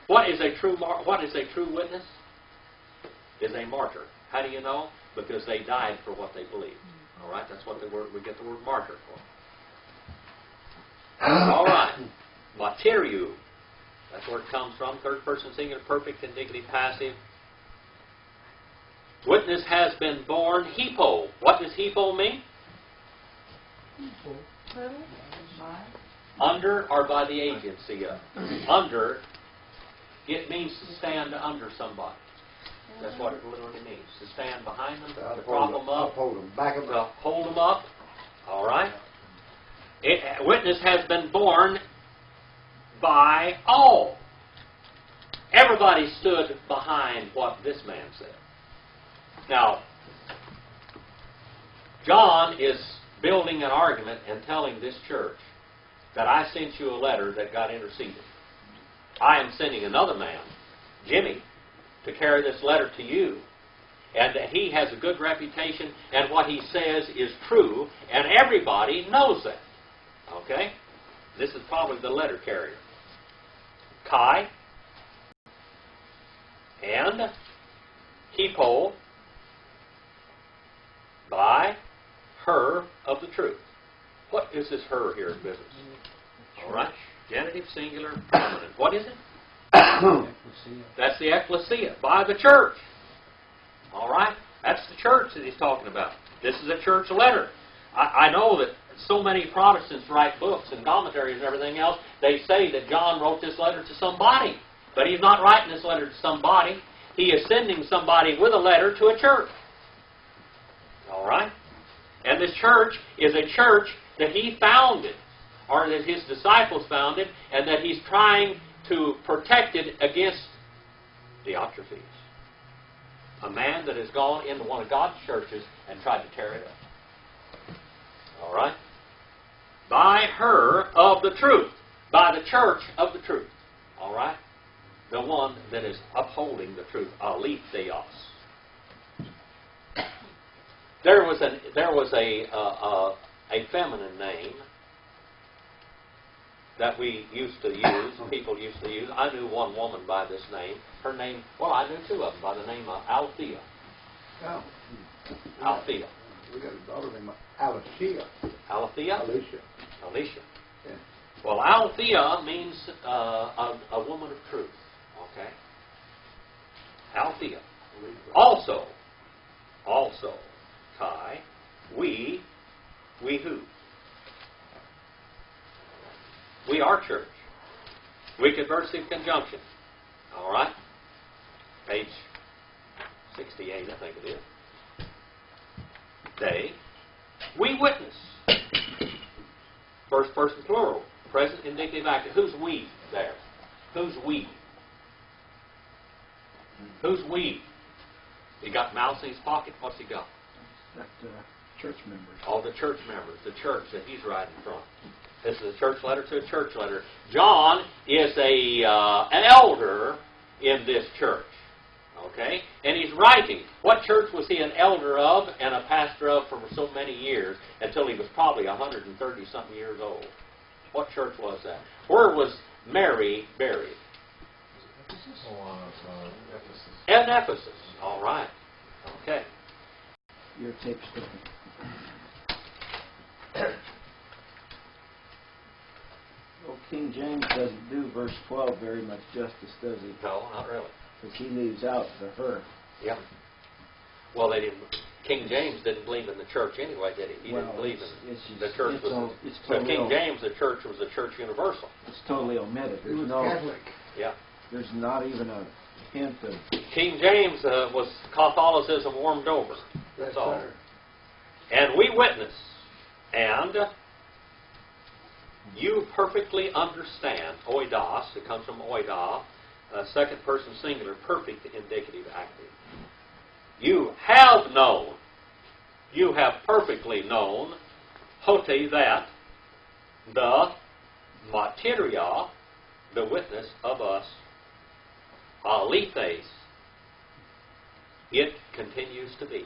S1: What is a true witness? Is a martyr. How do you know? Because they died for what they believed. All right? That's what we get the word martyr for. All right. Materiu. That's where it comes from. Third person singular, perfect, indicative, passive. Witness has been born. Hippo. What does hippo mean? Under or by the agency of. Under, it means to stand under somebody. That's what it literally means. To stand behind them, to prop them up,
S2: Hold them, back them
S1: to
S2: up.
S1: hold them up. All right? Witness has been born by all. Everybody stood behind what this man said. Now, John is building an argument and telling this church that I sent you a letter that got interceded. I am sending another man, Jimmy, to carry this letter to you, and that he has a good reputation, and what he says is true, and everybody knows that. Okay? This is probably the letter carrier. Kai and Hippo by her of the truth. What is this her here in business? All right. Genitive, singular, feminine. What is it? That's the ecclesia. By the church. All right? That's the church that he's talking about. This is a church letter. I know that so many Protestants write books and commentaries and everything else. They say that John wrote this letter to somebody. But he's not writing this letter to somebody. He is sending somebody with a letter to a church. All right? And this church is a church that he founded, or that his disciples founded, and that he's trying to protect it against Diotrephes, a man that has gone into one of God's churches and tried to tear it up. All right? By her of the truth. By the church of the truth. All right? The one that is upholding the truth. Aletheos. There was a feminine name that we used to use, people used to use. I knew one woman by this name. Her name, well, I knew two of them by the name of Althea.
S2: Oh.
S1: Althea.
S2: We got a daughter named Alicia.
S1: Althea?
S2: Alicia.
S1: Alicia.
S2: Yeah.
S1: Well, Althea means a woman of truth. Okay? Althea. Also, Kai, we who? We are church. Weak adversive conjunction. All right? Page 68, I think it is. They. We witness. First person plural. Present indicative active. Who's we there? Who's we? Who's we? He got mouse in his pocket. What's he got?
S4: That church members.
S1: All the church members, the church that he's writing from. This is a church letter to a church letter. John is an elder in this church. Okay? And he's writing. What church was he an elder of and a pastor of for so many years until he was probably 130-something years old? What church was that? Where was Mary buried?
S5: Ephesus.
S1: In Ephesus. All right. Okay.
S4: Your tape's sticking. Well, King James doesn't do verse 12 very much justice, does he?
S1: No, not really.
S4: Because he leaves out the her.
S1: Yep. Well, they didn't. King James didn't believe in the church anyway, did he? He
S4: Well,
S1: didn't believe
S4: it's
S1: in
S4: just-
S1: the church.
S4: it's
S1: So
S4: totally
S1: King James, the church was a church universal.
S4: It's totally omitted.
S2: He
S4: There's
S2: was
S4: no.
S2: Catholic.
S1: Yeah.
S4: There's not even a hint of.
S1: King James was Catholicism warmed over. That's
S2: Yes,
S1: all.
S2: sir.
S1: And we witness, and you perfectly understand, oidos, it comes from oida, second person singular, perfect indicative active. You have known, you have perfectly known, hote that, the materia, the witness of us, alethes, it continues to be.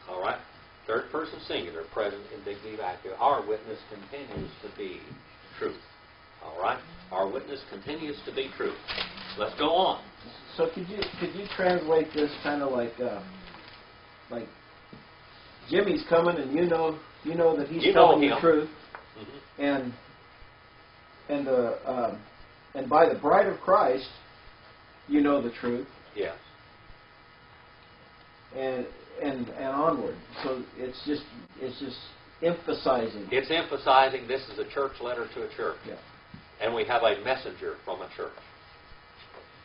S1: All right? Third person singular, present indicative active. Our witness continues to be truth. All right? Our witness continues to be truth. Let's go on.
S4: So could you translate this kind of like Jimmy's coming and you know that he's telling the truth,
S1: Mm-hmm.
S4: and by the bride of Christ you know the truth,
S1: Yes.
S4: and onward. So it's just emphasizing.
S1: It's emphasizing this is a church letter to a church.
S4: Yeah.
S1: And we have a messenger from a church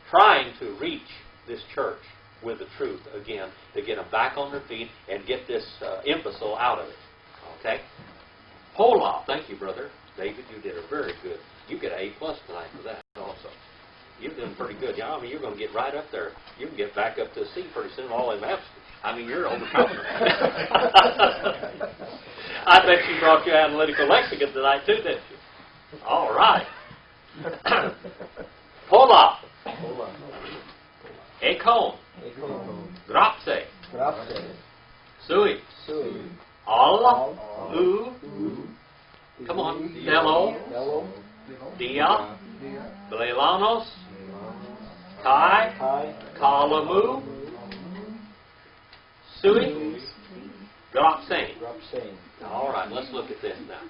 S1: trying to reach this church with the truth again, to get them back on their feet and get this imbecile out of it. Okay? Hola. Thank you, brother. David, you did a very good. You get an A+ tonight for that also. You're doing pretty good. Yeah, I mean, you're going to get right up there. You can get back up to a C pretty soon, all them F's. I mean, you're overcoming. I bet you brought your analytical lexicon tonight, too, didn't you? All right. Hola. Ekon. Grapse. Sui. Al. U. Come on. Hello. Dia. Blelanos. Kai. Kalamu. Sui. Grapse. All right, let's look at this now.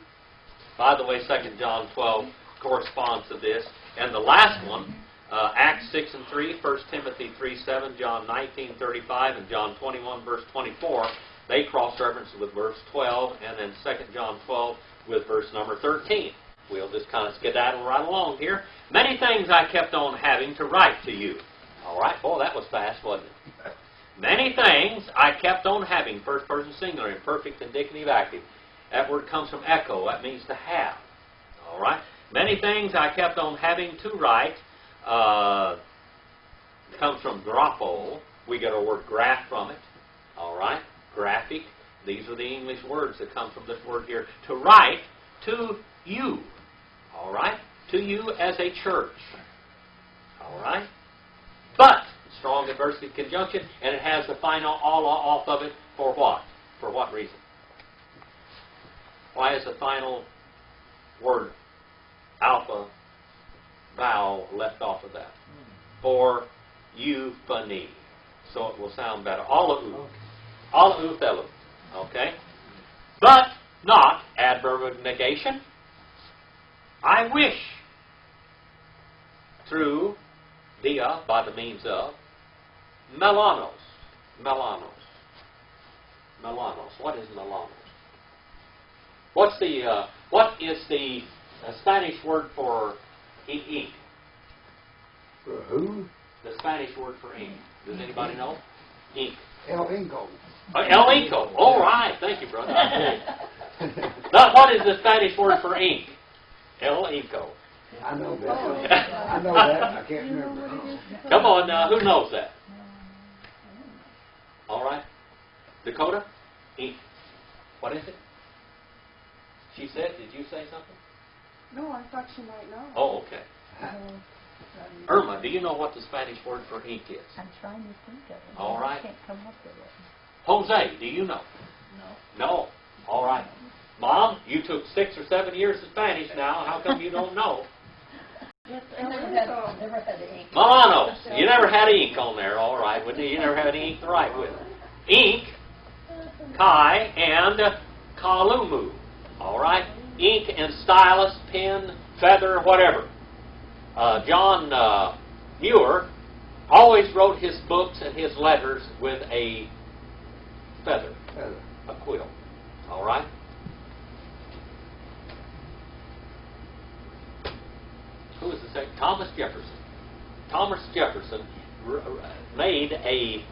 S1: By the way, 2 John 12 corresponds to this. And the last one, Acts 6 and 3, 1 Timothy 3:7, John 19:35, and John 21, verse 24, they cross-reference with verse 12, and then 2 John 12 with verse number 13. We'll just kind of skedaddle right along here. Many things I kept on having to write to you. All right, boy, that was fast, wasn't it? Many things I kept on having, first person singular, imperfect, indicative, active. That word comes from echo. That means to have. All right? Many things I kept on having to write. Comes from grapho. We get our word graph from it. All right? Graphic. These are the English words that come from this word here. To write to you. All right? To you as a church. All right? But, strong adversative conjunction, and it has the final Allah off of it for what? For what reason? Why is the final word alpha vowel left off of that? For euphony. So it will sound better. Allahu. Allahu thelu. Okay? But not adverb of negation. I wish through dia, by the means of, melanos. Melanos. Melanos. What is melanos? What is the Spanish word for ink?
S2: For who?
S1: The Spanish word for ink. Does anybody know? Ink.
S2: El Inco.
S1: El Inco. All right. Thank you, brother. Now, what is the Spanish word for ink? El Inco.
S2: I know that. I know that. I can't remember.
S1: Come on now. Who knows that? All right. Dakota? Ink. What is it? She said, did you say something?
S7: No, I thought you might know.
S1: Oh, okay. Irma, do you know what the Spanish word for ink is?
S6: I'm trying to think of it.
S1: All right.
S6: I can't come up with it.
S1: Jose, do you know?
S6: No.
S1: No. All right. Mom, you took 6 or 7 years of Spanish now. How come you don't know?
S6: Never had ink.
S1: Melanos. You never had ink on there. All right. You never had ink to write with. Ink, kai, and kalumu. All right. Ink and stylus, pen, feather, whatever. John Muir always wrote his books and his letters with a feather, a quill. All right? Who is the second? Thomas Jefferson. Thomas Jefferson made a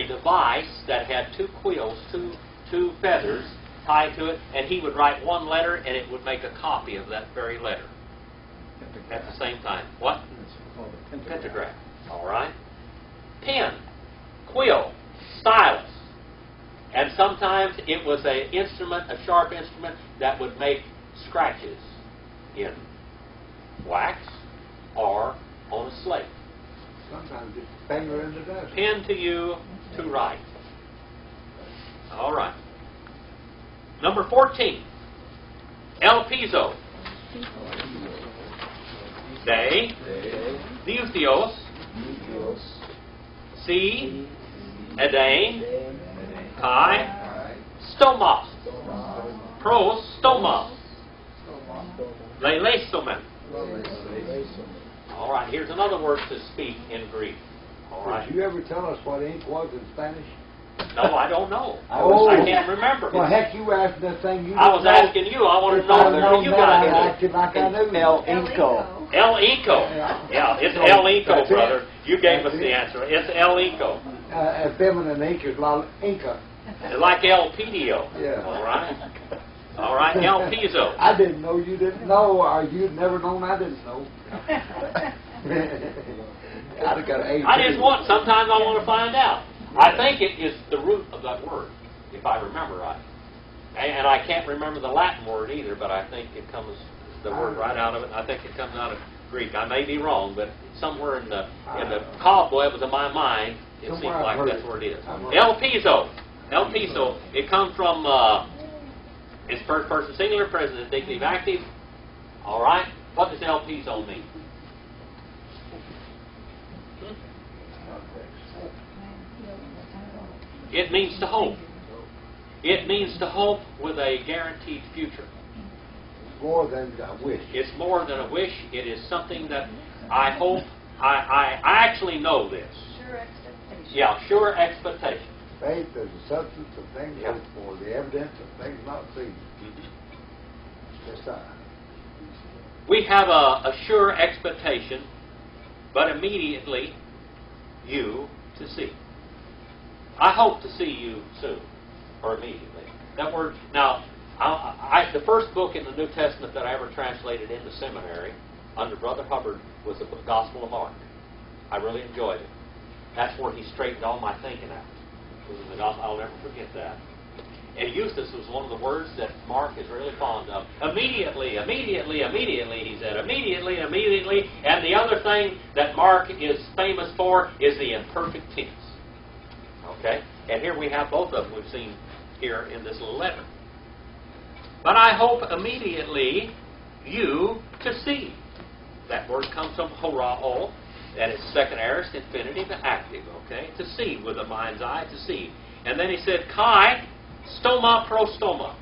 S1: device that had 2 quills, two feathers tied to it, and he would write one letter, and it would make a copy of that very letter at the same time. What? Pentagraph. All right. Pen, quill, stylus. And sometimes it was an instrument, a sharp instrument, that would make scratches in wax or on a slate.
S2: Sometimes it's finger in the dust.
S1: Pen to you to write. All right. Number 14. El piso. De. Diuthios. Si. Edain. Kai. Stomos. Pros. Stoma. Leilestomen. All right, here's another word to speak in Greek. All right.
S2: Did you ever tell us what ink was in Spanish?
S1: No, I don't know.
S2: Oh.
S1: I can't remember.
S2: Well, heck, you asked that thing. You
S1: I was
S2: didn't know.
S1: asking you. I wanted to
S2: If
S1: know
S2: I'd
S1: whether
S2: known
S1: you
S2: that,
S1: guys
S2: I'd
S1: knew.
S2: acted like I knew.
S4: El
S7: El
S4: Inco.
S1: El Inco. Yeah, it's El Inco,
S2: That's it.
S1: brother. You gave us
S2: That's
S1: the
S2: it.
S1: answer. It's El Inco.
S2: A feminine ink is La Inca.
S1: Like El Pidio.
S2: Yeah.
S1: All right. All right, El Piso.
S2: I didn't know you didn't know, or you'd never known I didn't know. I'd have got an A.
S1: I just want, sometimes I want to find out. I think it is the root of that word, if I remember right. And I can't remember the Latin word either, but I think it comes, the word right out of it, I think it comes out of Greek. I may be wrong, but somewhere in the cobwebs of my mind, it seems
S2: Somewhere I've
S1: like
S2: heard
S1: that's
S2: it.
S1: where it is.
S2: I've heard
S1: El Piso. El Piso. It comes from, it's first person singular, present indicative active. All right. What does El Piso mean? It means to hope. It means to hope with a guaranteed future.
S2: More than a wish.
S1: It's more than a wish. It is something that I hope. I actually know this.
S7: Sure expectation.
S1: Yeah, sure expectation.
S2: Faith is the substance of things
S1: Yeah.
S2: hoped for, the evidence of things not seen. Yes, sir.
S1: We have a sure expectation, but immediately you to see. I hope to see you soon, or immediately. That word, now, the first book in the New Testament that I ever translated into seminary under Brother Hubbard was the Gospel of Mark. I really enjoyed it. That's where he straightened all my thinking out. It was in the Gospel. I'll never forget that. And Eustace was one of the words that Mark is really fond of. Immediately, immediately, immediately, he said. Immediately, immediately. And the other thing that Mark is famous for is the imperfect tense. Okay? And here we have both of them we've seen here in this little letter. But I hope immediately you to see. That word comes from horao, and it's second aorist infinitive active, okay? To see, with the mind's eye, to see. And then he said, kai, stoma pro stoma.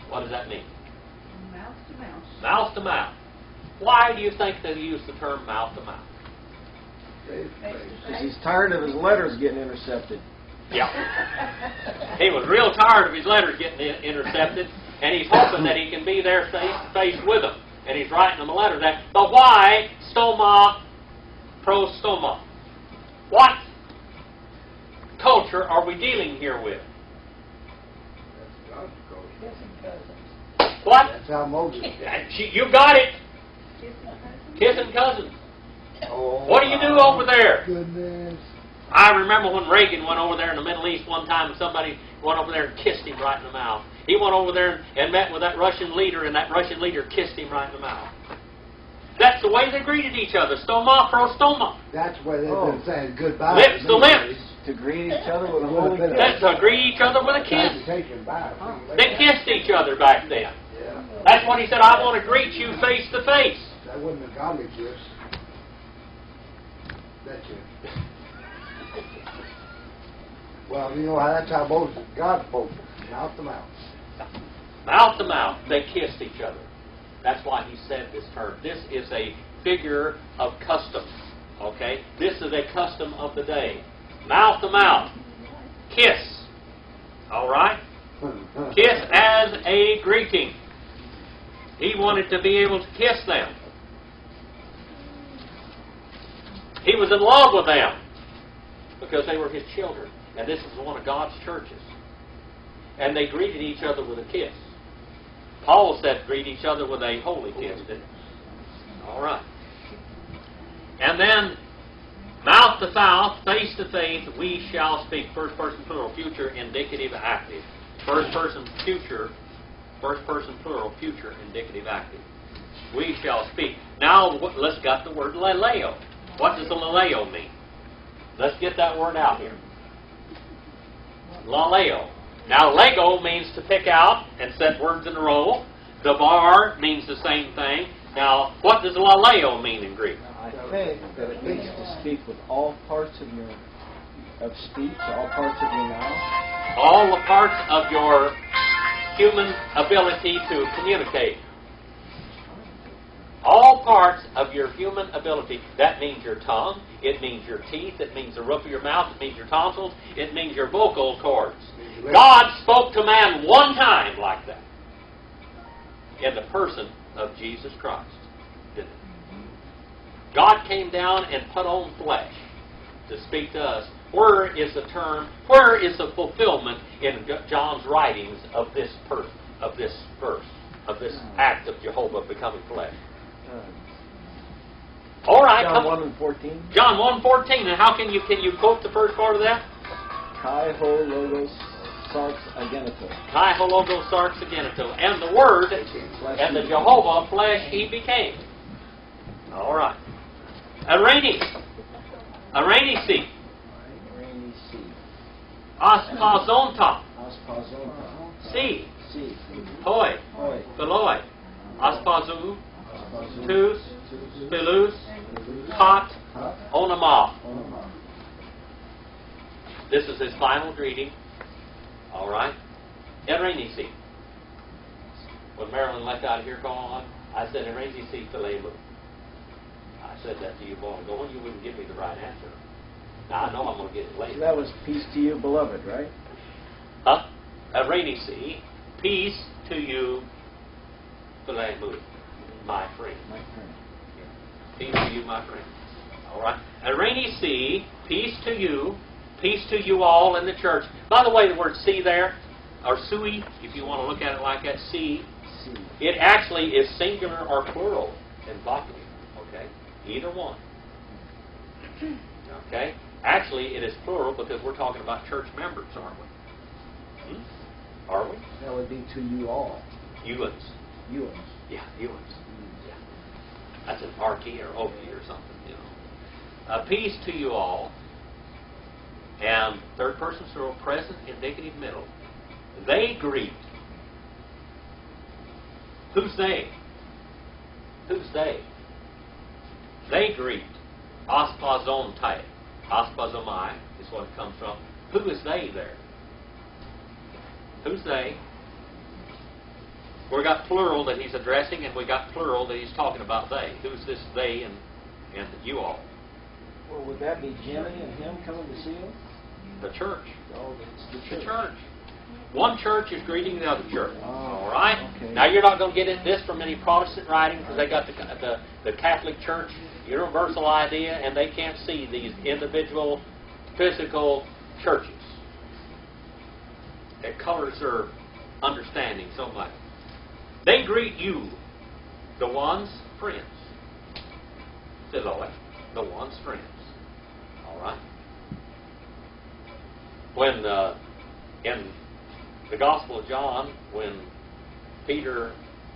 S1: What does that mean?
S7: Mouth to mouth.
S1: Mouth to mouth. Why do you think they use the term mouth to mouth?
S2: Faith, faith.
S4: Because he's tired of his letters getting intercepted.
S1: Yeah. He was real tired of his letters getting intercepted, and he's hoping that he can be there face to face with them. And he's writing them a letter that, but why stoma pro stoma? What culture are we dealing here with?
S2: That's God's culture.
S6: Kissing cousins.
S1: What?
S2: That's how Moses did.
S1: You got it.
S6: Kissing cousins.
S1: Kissing cousins.
S2: Oh,
S1: What do you do over there?
S2: Goodness.
S1: I remember when Reagan went over there in the Middle East one time, and somebody went over there and kissed him right in the mouth. He went over there and met with that Russian leader, and that Russian leader kissed him right in the mouth. That's the way they greeted each other. Stoma pro stoma.
S2: That's why they've
S4: Oh.
S2: been saying goodbye.
S1: Lips to lips.
S4: To greet each other with a
S2: With a
S4: holy
S2: bit of-
S4: kiss.
S1: That's to greet each other with a kiss.
S2: Salutation back.
S1: They kissed each other back then.
S2: Yeah.
S1: That's what he said, I want to greet you face to face.
S2: That wasn't a godly kiss. That's it. Well, you know how that's how Moses, God spoke, mouth to mouth.
S1: Mouth to mouth, they kissed each other. That's why he said this term. This is a figure of custom. Okay? This is a custom of the day. Mouth to mouth. Kiss. All right? Kiss as a greeting. He wanted to be able to kiss them. He was in love with them because they were his children. And this is one of God's churches. And they greeted each other with a kiss. Paul said greet each other with a holy kiss, didn't he? All right. And then, mouth to mouth, face to face, we shall speak. First person plural, future, indicative, active. First person future, first person plural, future, indicative, active. We shall speak. Now, let's get the word laleo. What does the laleo mean? Let's get that word out here. Laleo. Now, Lego means to pick out and set words in a row. Dabar means the same thing. Now, what does laleo mean in Greek?
S4: I think that it means to speak with all parts of speech, all parts of your mouth.
S1: All the parts of your human ability to communicate. All parts of your human ability. That means your tongue. It means your teeth. It means the roof of your mouth. It means your tonsils. It means your vocal cords. God spoke to man one time like that. In the person of Jesus Christ. Didn't it? God came down and put on flesh to speak to us. Where is the term, where is the fulfillment in John's writings of this verse, of this act of Jehovah becoming flesh? All right.
S4: John 1 and 14.
S1: John 1:14. And how can you quote the first part of that?
S4: Kai ho logos sarx agenito.
S1: Kai ho logos sarx agenito. And the Word and the Jehovah flesh he became. All right. Areni. Areni si.
S4: Rainy sea.
S1: Aspazonta.
S4: Aspazonta.
S1: Si.
S4: Sea.
S1: Hoi.
S4: Hoi.
S1: Beloi. Aspazu.
S4: Aspazu.
S1: Tus. Spilus. Tot. Onama.
S4: Onama.
S1: This is his final greeting. All right. Erenisi. When Marilyn left out of here going, I said, Erenisi Philelu. I said that to you a while ago, and you wouldn't give me the right answer. Now, I know I'm going to get it
S4: So
S1: later.
S4: that was peace to you, beloved, right?
S1: Huh? Rainy sea, peace to you, my friend.
S4: My friend.
S1: Peace to you, my friend. All right. A rainy sea, peace to you all in the church. By the way, the word sea there, or sui, if you want to look at it like that, sea,
S4: See.
S1: it actually is singular or plural in botany. Okay? Either one. Okay? Actually, it is plural because we're talking about church members, aren't we? Are we?
S4: That would be to you all.
S1: Ewans.
S4: Ewans.
S1: Yeah, Ewans. Yeah. That's an archy or okie or something, you know. Peace to you all. And third person plural, present, indicative, middle. They greet. Who's they? Who's they? They greet. Aspazon type. Aspazomai is what it comes from. Who is they there? Who's they? We got plural that he's addressing, and we got plural that he's talking about they. Who's this they and you all?
S4: Well, would that be Jimmy and him coming to see him?
S1: The church.
S4: Oh, it's the
S1: The
S4: church.
S1: church. One church is greeting the other church.
S4: Oh,
S1: All right?
S4: okay.
S1: Now, you're not going to get into this from any Protestant writing because they got the Catholic Church universal idea, and they can't see these individual physical churches. It colors their understanding so much. They greet you, the ones, friends. Phillips, the ones, friends. All right? When in the Gospel of John, when Peter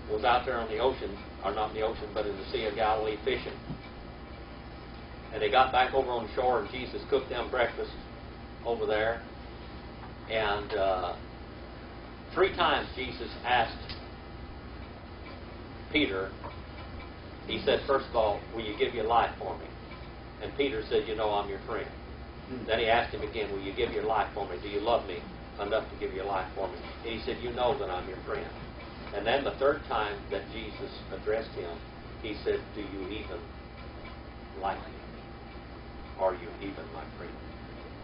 S1: was out there on the ocean, or not in the ocean, but in the Sea of Galilee fishing, and they got back over on the shore, and Jesus cooked them breakfast over there, and 3 times Jesus asked Peter, he said, first of all, will you give your life for me? And Peter said, you know, I'm your friend. Then he asked him again, will you give your life for me? Do you love me enough to give your life for me? And he said, you know that I'm your friend. And then the 3rd time that Jesus addressed him, he said, do you even like me? Are you even my friend?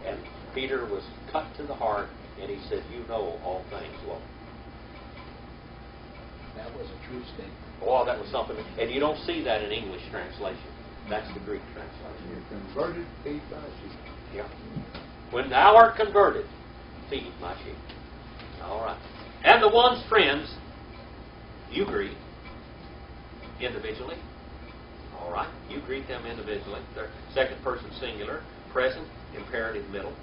S1: And Peter was cut to the heart, and he said, you know all things, Lord.
S4: That was a true statement.
S1: Oh, that was something. And you don't see that in English translation. That's the Greek translation.
S2: You're converted, feed my sheep.
S1: Yeah. When thou art converted, feed my sheep. All right. And the one's friends, you greet individually. All right. You greet them individually. They're second person singular, present, imperative, middle.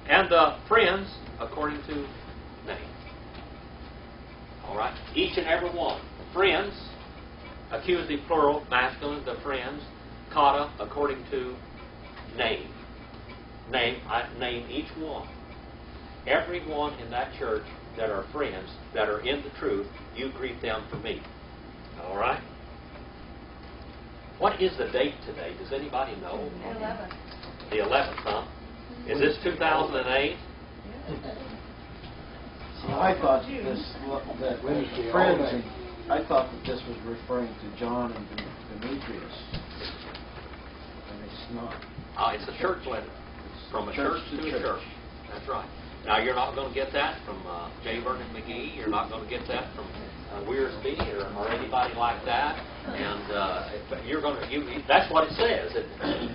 S1: And the friends, according to name. All right. Each and every one. Friends, accusative plural, masculine, the friends. Kata, according to name. I name each one. Everyone in that church that are friends, that are in the truth, you greet them for me. All right? What is the date today? Does anybody know?
S6: 11.
S1: The 11th, huh? Is this 2008?
S4: See, I thought that
S2: Wednesday,
S4: friends,
S2: all day.
S4: I thought that this was referring to John and Demetrius. And it's not.
S1: It's a church letter. From a church to a church. That's right. Now, you're not going to get that from J. Vernon McGee. You're not going to get that from Wearsby or anybody like that. And you're going to. That's what it says. Isn't it?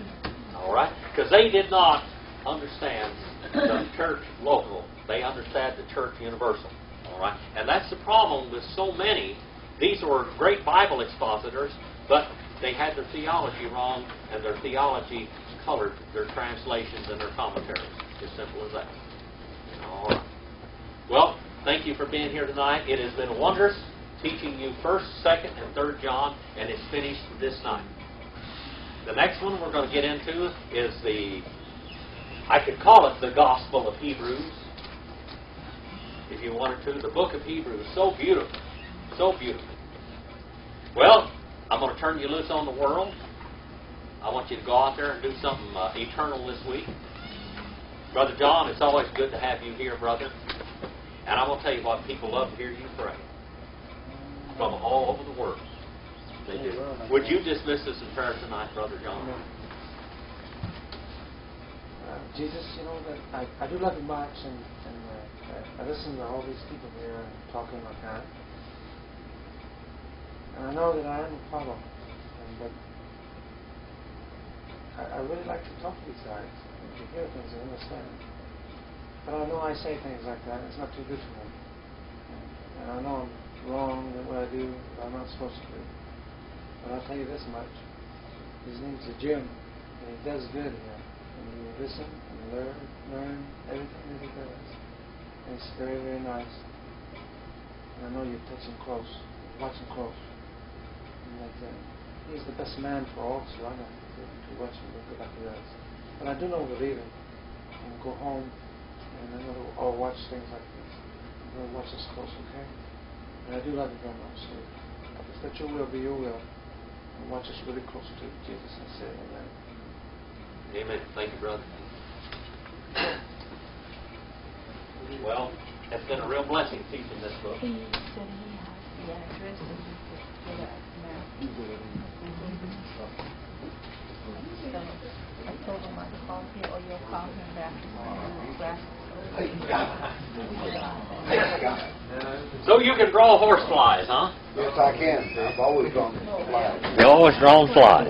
S1: All right? Because they did not understand the church local. They understand the church universal. All right? And that's the problem with so many. These were great Bible expositors, but they had their theology wrong, and their theology colored their translations and their commentaries. As simple as that. All right. Well, thank you for being here tonight. It has been wondrous teaching you 1st, 2nd, and 3rd John, and it's finished this night. The next one we're going to get into is I could call it the Gospel of Hebrews, if you wanted to. The book of Hebrews. So beautiful. So beautiful. Well, I'm going to turn you loose on the world. I want you to go out there and do something eternal this week. Brother John, it's always good to have you here, brother. And I'm going to tell you what, people love to hear you pray. From all over the world. They do. Would you dismiss us in prayer tonight, Brother John?
S3: Jesus, you know, that I do love you much, and I listen to all these people here talking like that. And I know that I am a problem, but I really like to talk to these guys and to hear things and understand. But I know I say things like that, and it's not too good for them. And I know I'm wrong in what I do, what I'm not supposed to do. But I'll tell you this much. His name's Jim, and he does good here. And you listen and learn everything that he does. And it's very, very nice. And I know you touch him close, watch him close. And that he's the best man for all of us, I know, to watch him look like he does. But I do know we're leaving and go home, and I know we'll all watch things like this. And we'll watch us close, okay? And I do love you very much. So just let your will be your will. And watch us really close to Jesus and say amen.
S1: Amen. Thank you, brother. Well, it's been a real blessing teaching this book.
S6: He said he has the address and he could get a map. So I told him I'd call him, or you'll call him back tomorrow.
S1: So you can draw horse flies, huh?
S2: Yes, I can. I've always gone fly.
S1: You always drawn flies.